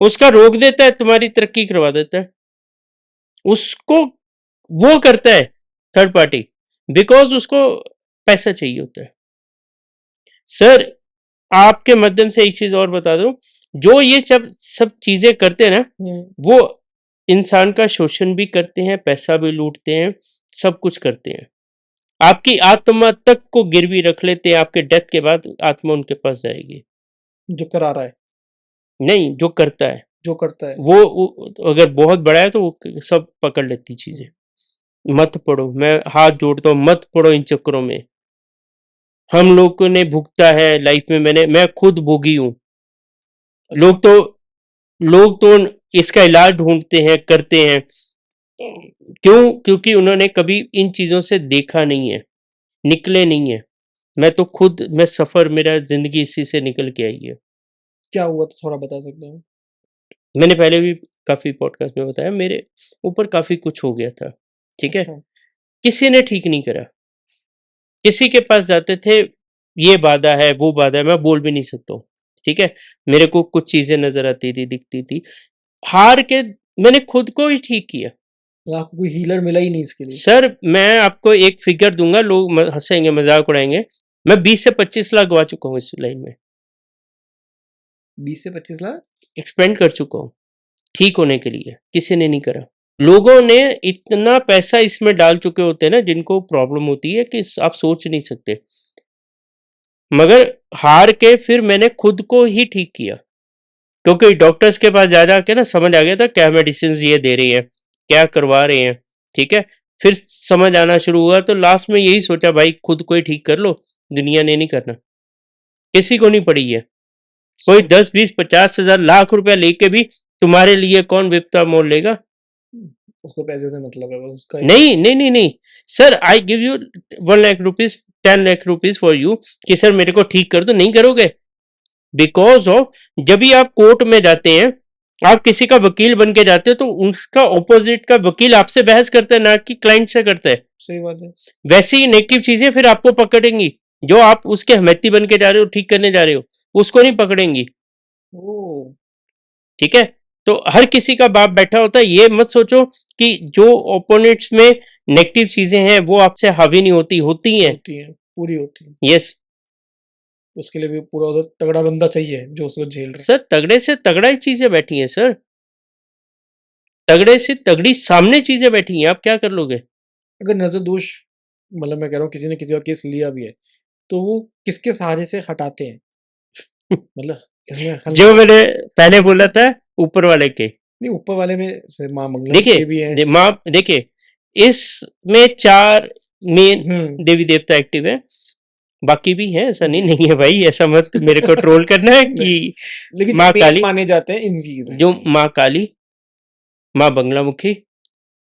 उसका रोक देता है, तुम्हारी तरक्की करवा देता है उसको। वो करता है थर्ड पार्टी, बिकॉज उसको पैसा चाहिए होता है। सर आपके माध्यम से एक चीज और बता दूं, जो ये जब सब चीजें करते हैं ना, हुँ, वो इंसान का शोषण भी करते हैं, पैसा भी लूटते हैं, सब कुछ करते हैं, आपकी आत्मा तक को गिरवी रख लेते हैं, आपके डेथ के बाद आत्मा उनके पास जाएगी। जो करा रहा है, नहीं, जो करता है जो करता है। वो अगर बहुत बड़ा है तो वो सब पकड़ लेती चीजें। मत पड़ो, मैं हाथ जोड़ता हूँ, मत पड़ो इन चक्करों में। हम लोगों ने भुगता है लाइफ में, मैं खुद भोगी हूँ। अच्छा, लोग तो लोग तो इसका इलाज ढूंढते हैं, करते हैं, क्यों? क्योंकि उन्होंने कभी इन चीजों से देखा नहीं है, निकले नहीं है। मैं तो खुद, मैं सफर, मेरा जिंदगी इसी से निकल के आई है। क्या हुआ तो थोड़ा बता सकते हो? मैंने पहले भी काफी पॉडकास्ट में बताया, मेरे ऊपर काफी कुछ हो गया था, ठीक है। अच्छा, किसी ने ठीक नहीं करा, किसी के पास जाते थे, ये बाधा है, वो बाधा है, मैं बोल भी नहीं सकता हूँ, ठीक है। मेरे को कुछ चीजें नजर आती थी, दिखती थी, हार के मैंने खुद को ही ठीक किया। मतलब आपको कोई हीलर मिला ही नहीं इसके लिए? सर मैं आपको एक फिगर दूंगा, लोग हंसेंगे, मजाक उड़ाएंगे, मैं 20 से 25 लाख गवा चुका हूँ इस लाइन में, 20 से 25 लाख? एक्सपेंड कर चुका हूँ ठीक होने के लिए, किसी ने नहीं करा। लोगों ने इतना पैसा इसमें डाल चुके होते हैं ना, जिनको प्रॉब्लम होती है कि आप सोच नहीं सकते, मगर हार के फिर मैंने खुद को ही ठीक किया, क्योंकि डॉक्टर्स के पास जा जा के ना समझ आ गया था क्या मेडिसिन ये दे रही है, क्या करवा रहे हैं, ठीक है। फिर समझ आना शुरू हुआ, तो लास्ट में यही सोचा भाई खुद को ही ठीक कर लो, दुनिया ने नहीं करना, किसी को नहीं पड़ी है। कोई सही। 10, 20, 50 हजार लाख रुपया लेके भी तुम्हारे लिए कौन विपदा मोल लेगा? उसको पैसे से मतलब है, बस उसका एक नहीं नहीं नहीं नहीं, sir I give you 1 lakh rupees, 10 lakh rupees for you, कि सर मेरे को ठीक कर दो, नहीं करोगे। बिकॉज ऑफ, जब भी आप कोर्ट में जाते हैं, आप किसी का वकील बन के जाते हो, तो उसका ऑपोजिट का वकील आपसे बहस करता है, ना कि क्लाइंट से करता है। सही बात है। वैसे ही नेगेटिव चीजें फिर आपको पकड़ेंगी, जो आप उसके हमैती बन के जा रहे हो, ठीक करने जा रहे हो, उसको नहीं पकड़ेंगी, ओह! ठीक है। तो हर किसी का बाप बैठा होता है, ये मत सोचो कि जो ओपोनेंट्स में नेगेटिव चीजें हैं वो आपसे हावी नहीं होती, होती हैं। होती है, पूरी होती है। यस। उसके लिए भी पूरा उधर तगड़ा बंदा चाहिए, जो उसको झेल रहा है। सर तगड़े से तगड़ा ही चीजें बैठी हैं सर, तगड़े से तगड़ी सामने चीजें बैठी हैं, आप क्या कर लोगे? अगर नज़र दोष, मतलब मैं कह रहा हूँ किसी ने किसी का केस लिया भी है, तो वो किसके सहारे से हटाते हैं? मतलब इसमें जो हल्का मैंने पहले बोला था, ऊपर वाले के। नहीं, ऊपर वाले में जैसे माँ मंगलम देखिए के भी हैं। माँ देखिए, इसमें 4 मेन हुँ, देवी देवता एक्टिव है, बाकी भी है, ऐसा नहीं जी। नहीं है भाई, ऐसा मत मेरे को ट्रोल करना है नहीं, कि लेकिन जो माँ मेन काली, माने जाते हैं इन चीज़ हैं। जो माँ काली, माँ बंगलामुखी,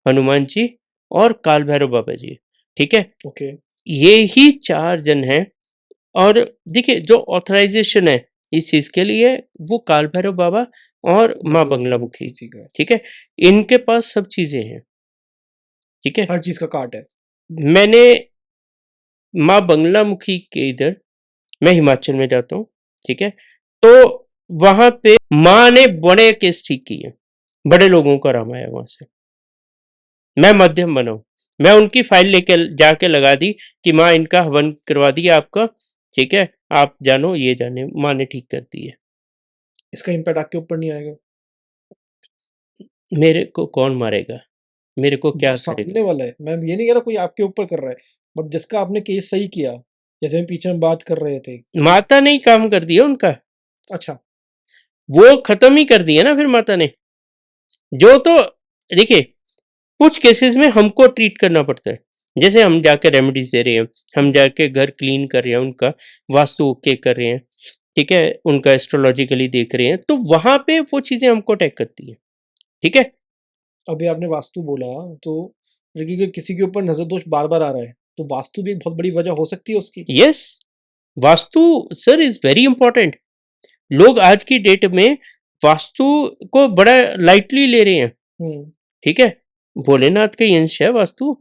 हनुमान जी और काल भैरव बाबा जी, ठीक है। ओके, ये ही 4 जन हैं। और देखिए जो ऑथराइजेशन है इस चीज के लिए, वो काल भैरव बाबा और माँ बगलामुखी बंगलामुखी, जी का है। ठीक है। इनके पास सब चीजें हैं, ठीक है। हर चीज़ का कार्ड है। मैंने माँ बंगलामुखी के इधर, मैं हिमाचल में जाता हूँ, ठीक है, तो वहां पे माँ ने बड़े केस ठीक किए, बड़े लोगों का आराम आया वहां से। मैं मध्यम बनाऊं, मैं उनकी फाइल लेके जाके लगा दी कि माँ इनका हवन करवा दिया आपका, ठीक है, आप जानो, ये जाने, माँ ने ठीक कर दी है। इसका इम्पैक्ट आपके ऊपर नहीं आएगा? मेरे को कौन मारेगा, मेरे को जो क्या करेगा? सामने वाला है, मैं ये नहीं कह रहा कोई आपके ऊपर कर रहा है, बट जिसका आपने केस सही किया, जैसे हम पीछे में बात कर रहे थे कि माता ने ही काम कर दिया उनका, अच्छा, वो खत्म ही कर दिया ना फिर माता ने। जो तो देखिए, कुछ केसेस में हमको ट्रीट करना पड़ता है, जैसे हम जाके रेमेडीज दे रहे हैं, हम जाके घर क्लीन कर रहे हैं, उनका वास्तु ओके कर रहे हैं, ठीक है, उनका एस्ट्रोलॉजिकली देख रहे हैं, तो वहां पे वो चीजें हमको अटैक करती है, ठीक है। अभी आपने वास्तु बोला, तो देखिए कि किसी के ऊपर नज़र दोष बार-बार आ रहा है, तो वास्तु भी एक बहुत बड़ी वजह हो सकती है उसकी? Yes, vastu sir is very important. लोग आज की डेट में वास्तु को बड़ा लाइटली ले रहे हैं, हुँ, ठीक है। भोलेनाथ का ही अंश है वास्तु,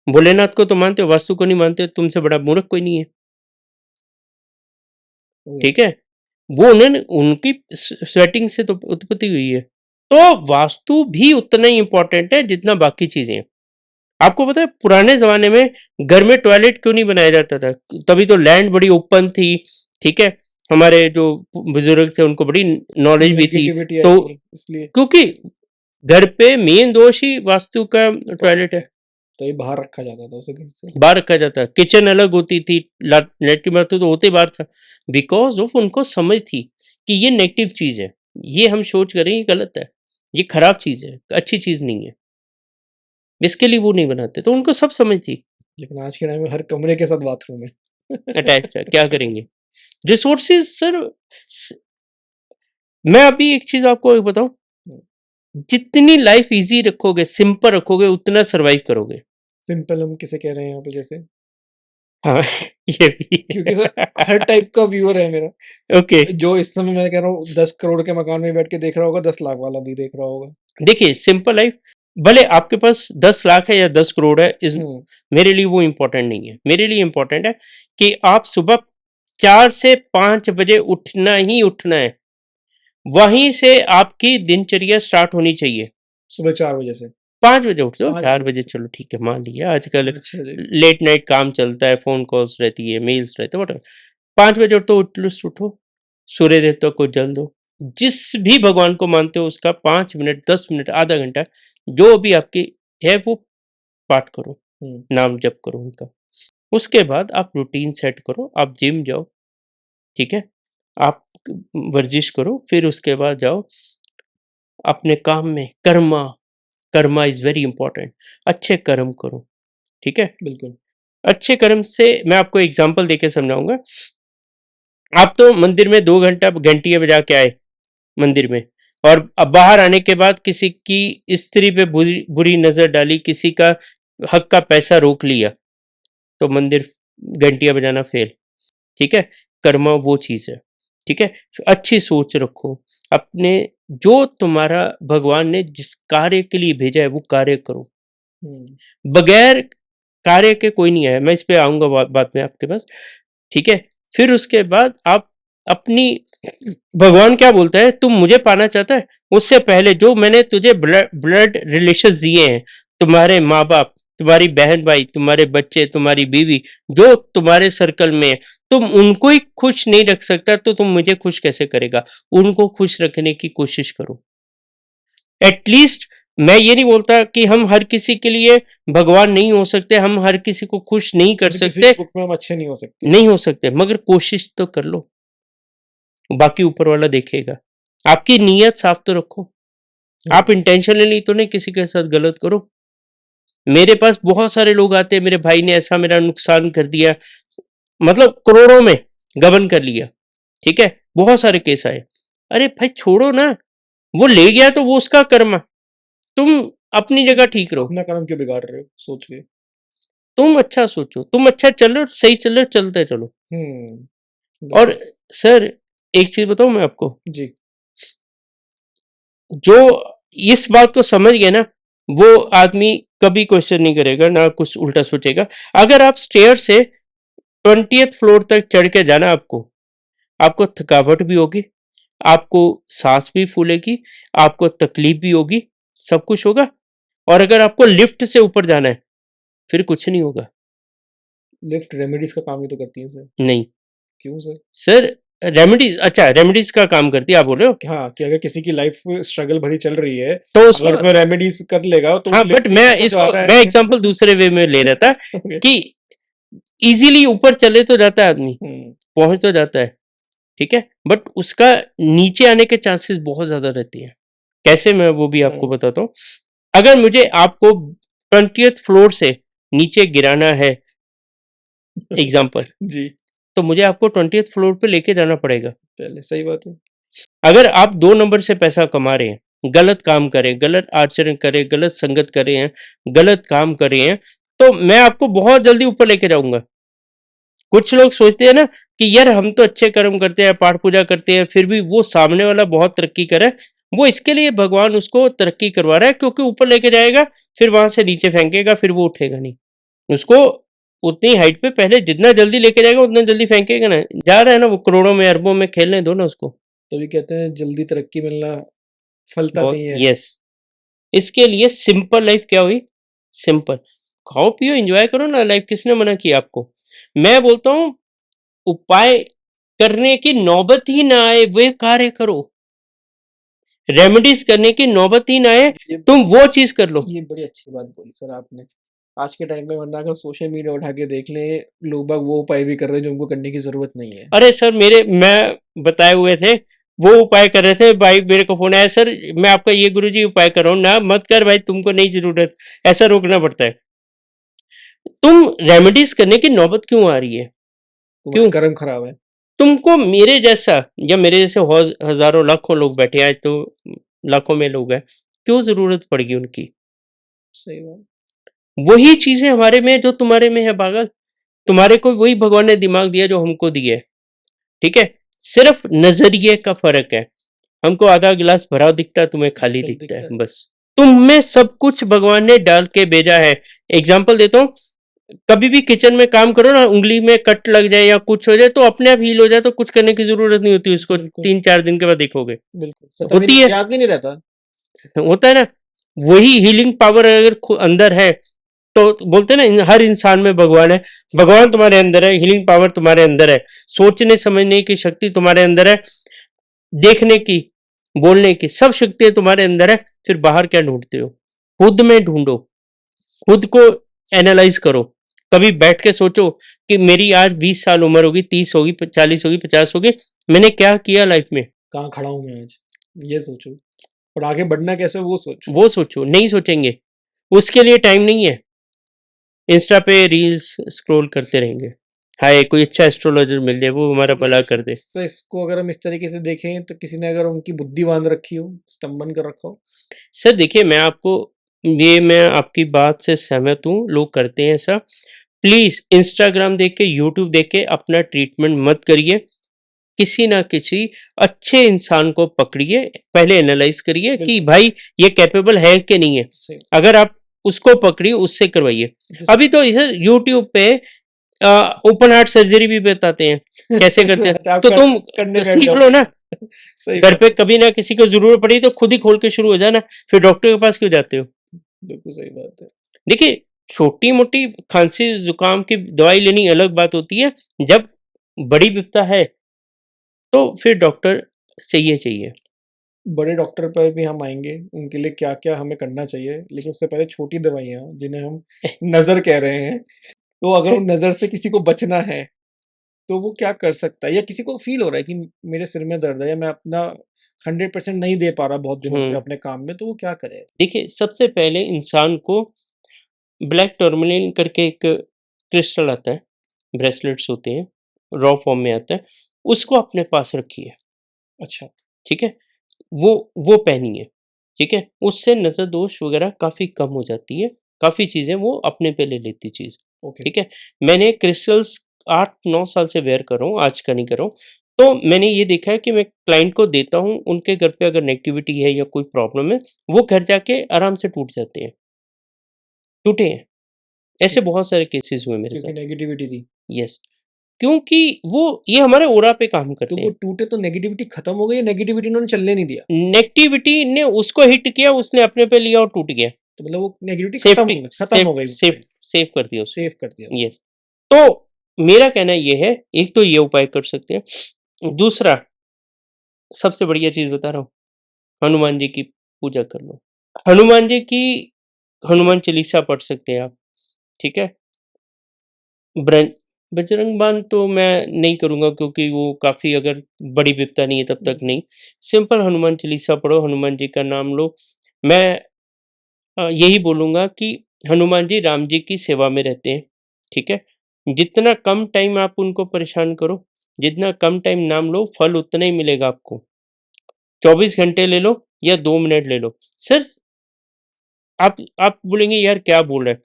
भोलेनाथ को तो मानते हो, वास्तु को नहीं मानते, तुमसे बड़ा मूर्ख कोई नहीं है, ओके, ठीक है। वो उन्होंने उनकी स्वेटिंग से तो उत्पत्ति हुई है, तो वास्तु भी उतना ही इंपॉर्टेंट है जितना बाकी चीजें हैं। आपको पता है पुराने जमाने में घर में टॉयलेट क्यों नहीं बनाया जाता था? तभी तो लैंड बड़ी ओपन थी, ठीक है, हमारे जो बुजुर्ग थे उनको बड़ी नॉलेज भी थी, नेगेटिविटी तो आएगी इसलिए, क्योंकि घर पे मेन दोष ही वास्तु का टॉयलेट है, तो ये बाहर रखा जाता था उसे घर से। बाहर रखा जाता, किचन अलग होती थी, लेटरिन बाथरूम तो होते बाहर था, बिकॉज ऑफ उनको समझ थी कि ये नेगेटिव चीज है, ये हम सोच करें ये गलत है, ये खराब चीज है, अच्छी चीज नहीं है, इसके लिए वो नहीं बनाते, तो उनको सब समझ थी। लेकिन आज के टाइम में हर कमरे के साथ बाथरूम है। अटैच है, क्या करेंगे? रिसोर्सेज सर, मैं अभी एक चीज आपको बताऊं, जितनी लाइफ इजी रखोगे, सिंपल रखोगे, उतना सरवाइव करोगे। सिंपल हम किसे कह रहे हैं यहाँ पे जैसे? हाँ, ये भी क्योंकि सर हर टाइप का व्यूअर है मेरा। ओके। जो इस समय मैं कह रहा हूँ 10 करोड़ के मकान में बैठ के देख रहा होगा, 10 लाख वाला भी देख रहा होगा। देखिए सिंपल लाइफ, भले आपके पास 10 लाख है या 10 करोड़ है, इस हुँ, मेरे लिए वो इंपॉर्टेंट नहीं है। मेरे लिए इंपॉर्टेंट है कि आप सुबह 4 से 5 बजे उठना ही उठना है, वहीं से आपकी दिनचर्या स्टार्ट होनी चाहिए। सुबह 4 बजे से 5 बजे उठ जाओ, 5 4 बजे बजे से। चलो ठीक है, मान लिया, आजकल अच्छा जी। लेट नाइट काम चलता है, फोन कॉल्स रहती है, मेल्स रहते हैं, वट 5 बजे उठो, एटलीस्ट उठो, सूर्य देवता को जल दो, जिस भी भगवान को मानते हो उसका 5 मिनट, 10 मिनट, आधा घंटा, जो भी आपकी है वो पाठ करो, हुँ, नाम जप करो उनका। उसके बाद आप रूटीन सेट करो, आप जिम जाओ, ठीक है, आप वर्जिश करो, फिर उसके बाद जाओ अपने काम में, Karma, Karma is very important, अच्छे कर्म करो, ठीक है। बिल्कुल। अच्छे कर्म से मैं आपको एग्जांपल देके समझाऊंगा। आप तो मंदिर में 2 घंटा घंटियां बजा के आए मंदिर में, और अब बाहर आने के बाद किसी की स्त्री पे बुरी बुरी नजर डाली, किसी का हक का पैसा रोक लिया, तो मंदिर घंटियां बजाना फेल, ठीक है। कर्मा वो चीज है, ठीक है। अच्छी सोच रखो अपने, जो तुम्हारा भगवान ने जिस कार्य के लिए भेजा है वो कार्य करो, हुँ, बगैर कार्य के कोई नहीं है, मैं इस पे आऊंगा बाद में आपके पास, ठीक है। फिर उसके बाद आप अपनी, भगवान क्या बोलता है, तुम मुझे पाना चाहता है, उससे पहले जो मैंने तुझे ब्लड रिलेशन दिए हैं, तुम्हारे माँ बाप, तुम्हारी बहन भाई, तुम्हारे बच्चे, तुम्हारी बीवी, जो तुम्हारे सर्कल में है, तुम उनको ही खुश नहीं रख सकता तो तुम मुझे खुश कैसे करेगा? उनको खुश रखने की कोशिश करो एटलीस्ट। मैं ये नहीं बोलता कि हम हर किसी के लिए भगवान नहीं हो सकते, हम हर किसी को खुश नहीं कर हर किसी सकते, बुक में हम अच्छे नहीं हो सकते। नहीं हो सकते, मगर कोशिश तो कर लो, बाकी ऊपर वाला देखेगा। आपकी नीयत साफ तो रखो, हुँ, आप इंटेंशनली तो नहीं किसी के साथ गलत करो। मेरे पास बहुत सारे लोग आते हैं, मेरे भाई ने ऐसा मेरा नुकसान कर दिया, मतलब करोड़ों में गबन कर लिया, ठीक है, बहुत सारे केस आए। अरे भाई छोड़ो ना, वो ले गया तो वो उसका कर्म, तुम अपनी जगह ठीक रहो, अपना कर्म क्यों बिगाड़ रहे हो सोच के? तुम अच्छा सोचो, तुम अच्छा चलो, सही चलो, चलते चलो। हुँ, और बिल्कुल। सर एक चीज बताऊं मैं आपको, जी, जो इस बात को समझ गया ना, वो आदमी कभी क्वेश्चन नहीं करेगा, ना कुछ उल्टा सोचेगा। अगर आप स्टेयर से 20th फ्लोर तक चढ़ के जाना, आपको आपको थकावट भी होगी, आपको सांस भी फूलेगी, आपको तकलीफ भी होगी, सब कुछ होगा। और अगर आपको लिफ्ट से ऊपर जाना है, फिर कुछ नहीं होगा। लिफ्ट रेमेडीज का काम ही तो करती है सर। नहीं क्यों सर? सर, रेमेडीज, अच्छा रेमेडीज का काम करती है आप बोल रहे हो? हाँ, कि अगर किसी की लाइफ स्ट्रगल भरी चल रही है, तो अगर उसको, उसमें रेमेडीज कर लेगा तो वो हाँ बट लिफ्ट मैं ऊपर जा इसको, रहा मैं है। एग्जांपल दूसरे वे में ले रहा था ओके। कि इजीली ऊपर चले तो जाता है आदमी, हम्म। पहुंच तो जाता है, ठीक है, बट उसका नीचे आने के चांसेस बहुत ज्यादा रहती हैं। कैसे, मैं वो भी आपको बताता हूँ। अगर मुझे आपको 20th फ्लोर से नीचे गिराना है, एग्जाम्पल, जी। तो मुझे आपको 20th फ्लोर पे लेके जाना पड़ेगा। पहले सही बात है। अगर आप 2 नंबर से पैसा कमा रहे हैं, गलत काम करें, गलत आचरण करें, गलत संगत करे हैं, गलत काम करे हैं, तो मैं आपको बहुत जल्दी ऊपर लेके जाऊंगा। कुछ लोग सोचते हैं ना कि यार हम तो अच्छे कर्म करते हैं, पाठ पूजा करते हैं, फिर भी वो सामने वाला बहुत तरक्की करे, वो इसके लिए भगवान उसको तरक्की करवा रहा है, क्योंकि ऊपर लेके जाएगा, फिर वहां से नीचे फेंकेगा, फिर वो उठेगा नहीं। उसको उतनी हाइट पे पहले जितना जल्दी लेके जाएगा उतना जल्दी फेंकेगा ना। जा रहा है ना वो, करोड़ों में अरबों में खेलने दो ना उसको। तभी कहते हैं जल्दी तरक्की मिलना फलता बहुत, नहीं है। यस। इसके लिए सिंपल लाइफ क्या हुई? सिंपल, खाओ पियो एंजॉय करो ना लाइफ, किसने मना किया आपको? मैं बोलता हूँ उपाय करने की नौबत ही ना आए, वे कार्य करो। रेमेडीज करने की नौबत ही ना आए, ये तुम वो चीज कर लो। ये बड़ी अच्छी बात बोली सर आपने। आज के टाइम में वरना अगर सोशल मीडिया उठा के देख लें, लोग बाग वो उपाय भी कर रहे हैं जो उनको करने की जरूरत नहीं है। अरे सर, मेरे, मैं बताए हुए थे, वो उपाय कर रहे थे भाई, मेरे को फोन आया, सर मैं आपका ये गुरुजी उपाय कर रहा हूँ ना, मत कर भाई, तुमको नहीं जरूरत। ऐसा रोकना पड़ता है। तुम रेमेडीज करने की नौबत क्यों आ रही है? तुम्हारा क्यों? कर्म खराब है। तुमको मेरे जैसा, या मेरे जैसे हजारों लाखों लोग बैठे हैं आज तो, लाखों में लोग हैं, क्यों जरूरत पड़ेगी उनकी? सही बात। वही चीजें हमारे में है जो तुम्हारे में है पागल। तुम्हारे को वही भगवान ने दिमाग दिया जो हमको दिया है, ठीक है, सिर्फ नजरिए का फर्क है। हमको आधा गिलास भरा दिखता है, तुम्हें खाली कल दिखता दिखता है। है, बस। तुम में सब कुछ भगवान ने डाल के भेजा है। एग्जाम्पल देता हूँ, कभी भी किचन में काम करो ना, उंगली में कट लग जाए या कुछ हो जाए तो अपने आप हील हो जाए, तो कुछ करने की जरूरत नहीं होती उसको, बिल्कुल 3-4 दिन के बाद देखोगे। बिल्कुल, पता भी होती नहीं, है, याद भी नहीं रहता। होता है ना। वही हीलिंग पावर अगर अंदर है, तो बोलते हैं ना हर इंसान में भगवान है। भगवान तुम्हारे अंदर है, हीलिंग पावर तुम्हारे अंदर है, सोचने समझने की शक्ति तुम्हारे अंदर है, देखने की, बोलने की सब शक्तियां तुम्हारे अंदर है। फिर बाहर क्या ढूंढते हो? खुद में ढूंढो, खुद को एनालाइज करो। कभी बैठ के सोचो कि मेरी आज 20 साल उम्र होगी, 30 होगी, 40 होगी, 50 होगी, मैंने क्या किया लाइफ में? कहाँ खड़ा हूँ मैं आज, ये सोचो। और आगे बढ़ना कैसे वो सोचो। वो सोचो, नहीं सोचेंगे, उसके लिए टाइम नहीं है। इंस्टा पे रील्स स्क्रॉल करते रहेंगे, हाय कोई अच्छा एस्ट्रोलॉजर मिल जाए वो हमारा भला कर दे। तो इसको अगर हम इस तरीके से देखें तो किसी ने अगर उनकी बुद्धि बांध रखी हो, स्तंभन कर रखा हो। सर देखिए, मैं आपको, ये मैं आपकी बात से सहमत हूँ, लोग करते हैं ऐसा। प्लीज इंस्टाग्राम देख के, यूट्यूब देख के अपना ट्रीटमेंट मत करिए। किसी ना किसी अच्छे इंसान को पकड़िए, पहले एनालाइज करिए कि बिल्कुल भाई ये कैपेबल है कि नहीं है। सही। अगर आप उसको पकड़िए, उससे करवाइए। अभी तो इधर यूट्यूब पे ओपन हार्ट सर्जरी भी बताते हैं कैसे करते हैं, अच्छा, आप तो तुम करने बैठ सीख जाओ। लो ना। सही घर बात पे है। कभी ना किसी को जरूरत पड़ी तो खुद ही खोल के शुरू हो जाना, फिर डॉक्टर के पास क्यों जाते हो? बिल्कुल सही बात है। देखिए, छोटी मोटी खांसी जुकाम की दवाई लेनी अलग बात होती है, जब बड़ी विपदा है तो फिर डॉक्टर चाहिए चाहिए। बड़े डॉक्टर पर भी हम आएंगे, उनके लिए क्या क्या हमें करना चाहिए, लेकिन उससे पहले छोटी दवाइयाँ जिन्हें हम नजर कह रहे हैं, तो अगर उन नजर से किसी को बचना है तो वो क्या कर सकता है, या किसी को फील हो रहा है कि मेरे सिर में दर्द है या मैं अपना 100% नहीं दे पा रहा बहुत दिनों से हम्म, अपने काम में, तो वो क्या करे। देखिए सबसे पहले इंसान को ब्लैक टर्मलिन करके एक क्रिस्टल आता है, ब्रेसलेट्स होते हैं, रॉ फॉर्म में आता है, उसको अपने पास रखिए, अच्छा। ठीक है, वो पहनिए, ठीक है, उससे नज़र दोष वगैरह काफ़ी कम हो जाती है, काफ़ी चीज़ें वो अपने पे ले लेती चीज़, ओके। ठीक है। मैंने क्रिस्टल्स 8-9 साल से वेयर कर रहा हूँ, आज का नहीं कर रहा हूँ। तो मैंने ये देखा है कि मैं क्लाइंट को देता हूँ, उनके घर पे अगर नेगेटिविटी है या कोई प्रॉब्लम है, वो घर जाके आराम से टूट जाते हैं, टूटे हैं। ऐसे ठीक। बहुत सारे केसेस हुए मेरे क्योंकि साथ। नेगेटिविटी थी। यस। क्योंकि वो ये हमारे ओरा पे काम तो करते वो हैं। टूटे तो नेगेटिविटी खत्म हो गई या नेगेटिविटी उन्होंने चलने नहीं दिया? नेगेटिविटी ने उसको हिट किया, उसने अपने पे लिया और टूट गया। तो मतलब वो नेगेटिविटी सेफ्टी खत्म हो सेफ गई सेफ सेव कर दिया उसको। सेव कर दिया उसने। यस। तो मेरा कहना ये है, एक तो ये उपाय कर सकते हैं। दूसरा, सबसे बढ़िया चीज़ बता रहा हूँ, हनुमान जी की पूजा कर लो। हनुमान जी की हनुमान चालीसा पढ़ सकते हैं आप, ठीक है? ब्रन बजरंग बाण तो मैं नहीं करूँगा क्योंकि वो काफ़ी, अगर बड़ी विपदा नहीं है तब तक नहीं। सिंपल हनुमान चालीसा पढ़ो, हनुमान जी का नाम लो। मैं यही बोलूँगा कि हनुमान जी राम जी की सेवा में रहते हैं, ठीक है? जितना कम टाइम आप उनको परेशान करो, जितना कम टाइम नाम लो, फल उतना ही मिलेगा आपको। 24 घंटे ले लो या 2 मिनट ले लो। सर, आप बोलेंगे यार क्या बोल रहा है?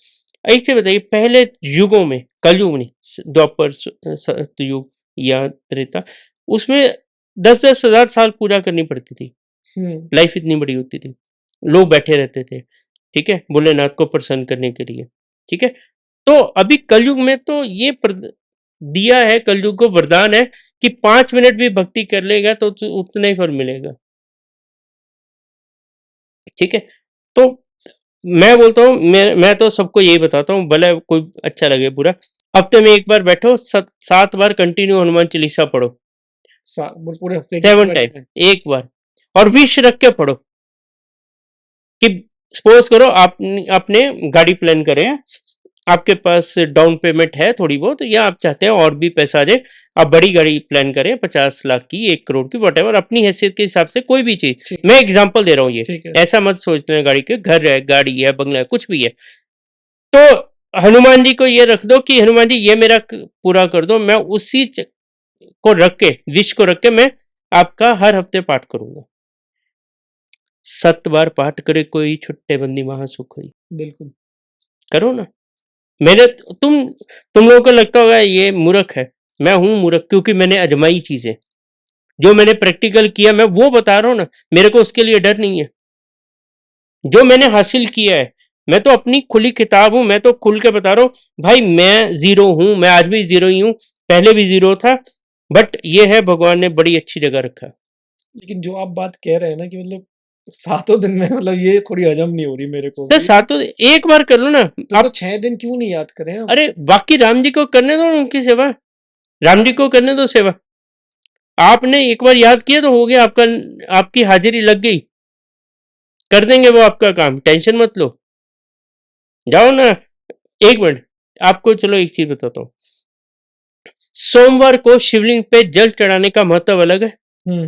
एक चीज़ बताइए, पहले युगों में, कलयुग नहीं, द्वापर, सतयुग या त्रेता, उसमें 10-10 हज़ार साल पूजा करनी पड़ती थी। हुँ, लाइफ इतनी बड़ी होती थी। लोग बैठे रहते थे, ठीक है? भोलेनाथ को प्रसन्न करने के लिए, ठीक है? तो अभी कलयुग में तो ये दिया है, कलयुग को वरदान है कि 5 मिनट भी भक्ति कर लेगा तो उतना ही फल मिलेगा, ठीक है? तो मैं बोलता हूँ, मैं तो सबको यही बताता हूँ, भले कोई अच्छा लगे बुरा, हफ्ते में 1 बार बैठो, 7 बार कंटिन्यू हनुमान चालीसा पढ़ो, वो पूरे हफ्ते की 7 पूरा टाइम, जितना 1 बार, और विश रख के पढ़ो कि सपोज करो आपने गाड़ी प्लान करे हैं, आपके पास डाउन पेमेंट है थोड़ी बहुत, या आप चाहते हैं और भी पैसा आ जाए, आप बड़ी गाड़ी प्लान करें 50 लाख की, 1 करोड़ की, वट अपनी हैसियत के हिसाब से कोई भी चीज। ठीक मैं एग्जांपल दे रहा हूँ ये, ठीक है। ऐसा मत सोचना गाड़ी के, घर है, गाड़ी है, बंगला है, कुछ भी है। तो हनुमान जी को ये रख दो कि हनुमान जी ये मेरा पूरा कर दो, मैं उसी को रख के, विश को रख के मैं आपका हर हफ्ते पाठ करूंगा। 7 बार पाठ करे कोई, छुट्टे बंदी महासुख हुई। बिल्कुल। करो ना। मैंने तुम लोगों को लगता होगा ये मूर्ख है, मैं हूं मूर्ख क्योंकि मैंने अजमाई चीजें, जो मैंने प्रैक्टिकल किया मैं वो बता रहा हूं ना। मेरे को उसके लिए डर नहीं है, जो मैंने हासिल किया है, मैं तो अपनी खुली किताब हूं, मैं तो खुल के बता रहा हूं भाई, मैं जीरो हूं, मैं आज भी जीरो ही हूं, पहले भी जीरो था, बट ये है भगवान ने बड़ी अच्छी जगह रखा। लेकिन जो आप बात कह रहे हैं ना कि मतलब सातों दिन में मतलब ये थोड़ी हजम नहीं हो रही मेरे को सर भी। सातों एक बार कर लो ना तो आप। 6 दिन क्यों नहीं याद करें आप? अरे बाकी राम जी को करने दो उनकी सेवा, राम जी को करने दो सेवा। आपने एक बार याद किया तो हो गया, आपका, आपकी हाजिरी लग गई, कर देंगे वो आपका काम, टेंशन मत लो, जाओ ना। 1 मिनट, आपको चलो एक चीज बताता हूँ। सोमवार को शिवलिंग पे जल चढ़ाने का महत्व अलग है, हुँ,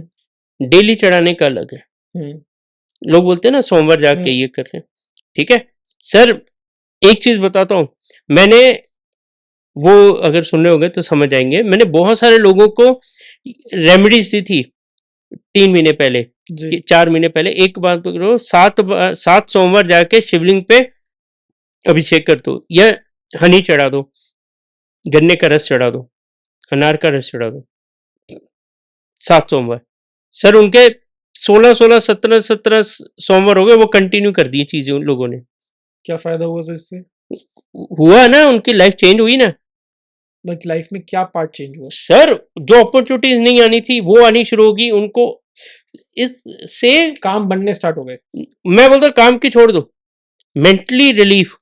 डेली चढ़ाने का अलग है। हुँ, लोग बोलते हैं ना सोमवार जाके हुँ, ये कर रहे हैं, ठीक है? सर, एक चीज बताता हूँ, मैंने, वो अगर सुन रहे होंगे तो समझ आएंगे, मैंने बहुत सारे लोगों को रेमेडीज दी थी 3 महीने पहले, जी, 4 महीने पहले। एक बात करो, 7 सोमवार जाके शिवलिंग पे अभिषेक कर दो, या हनी चढ़ा दो, गन्ने का रस चढ़ा दो, अनार का रस चढ़ा दो, 7 सोमवार। सर उनके 16-16, 17-17 सोमवार हो गए, वो कंटिन्यू कर दिए चीजें उन लोगों ने। क्या फ़ायदा हुआ सर इससे? हुआ ना, उनकी लाइफ चेंज हुई ना। like लाइफ़ में क्या पार्ट चेंज हुआ? सर, जो अपॉर्चुनिटीज नहीं आनी थी वो आनी शुरू होगी उनको, इससे, काम बनने स्टार्ट हो गए, मैं बोलता काम की छोड़ दो, मेंटली रिलीफ।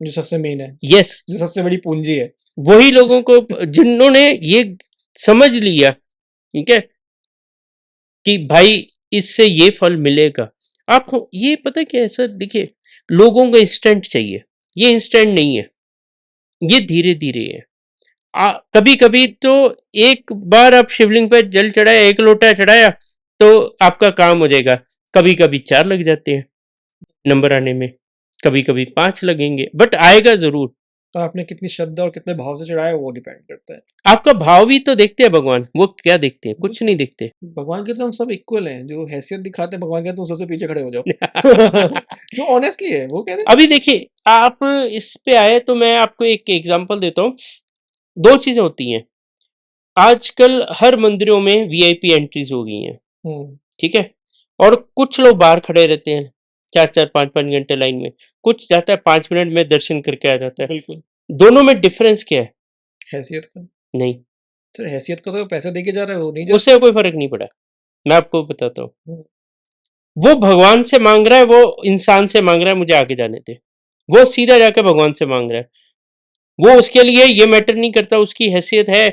जो सबसे मेन है, यस। जो सबसे बड़ी पूंजी है। वही लोगों को जिन्होंने ये समझ लिया, ठीक है, कि भाई इससे ये फल मिलेगा। आपको ये पता क्या है सर, देखिए, लोगों को इंस्टेंट चाहिए, ये इंस्टेंट नहीं है, ये धीरे धीरे है। कभी कभी तो एक बार आप शिवलिंग पे जल चढ़ाया, 1 लोटा चढ़ाया, तो आपका काम हो जाएगा। कभी कभी 4 लग जाते हैं नंबर आने में, कभी कभी 5 लगेंगे, बट आएगा जरूर। तो आपने कितनी श्रद्धा और कितने भाव से चढ़ाया वो डिपेंड करता है। आपका भाव भी तो देखते हैं भगवान, वो क्या देखते हैं? कुछ नहीं बिल्कुल, देखते। भगवान के तो हम सब इक्वल हैं, जो हैसियत दिखाते हैं भगवान के तुम सबसे पीछे खड़े हो जाओ। जो ऑनेस्टली है, वो कह रहे हैं। अभी देखिए, आप इस पे आए तो मैं आपको एक एग्जांपल देता हूँ। 2 चीजें होती हैं आजकल, हर मंदिरों में वीआईपी एंट्रीज हो गई हैं, हुँ, ठीक है? और कुछ लोग बाहर खड़े रहते हैं 4-4, 5-5 घंटे लाइन में, कुछ जाता है 5 मिनट में दर्शन करके आ जाता है। बिल्कुल। दोनों में डिफरेंस क्या है? हैसियत का? नहीं, सर हैसियत का तो पैसे देके जा रहे हो, नहीं जा उससे कोई फर्क नहीं पड़ा। मैं आपको बताता हूँ, हुँ, वो भगवान से मांग रहा है, वो इंसान से मांग रहा है, मुझे आगे जाने दे। वो सीधा जाके भगवान से मांग रहा है। वो उसके लिए ये मैटर नहीं करता उसकी हैसियत है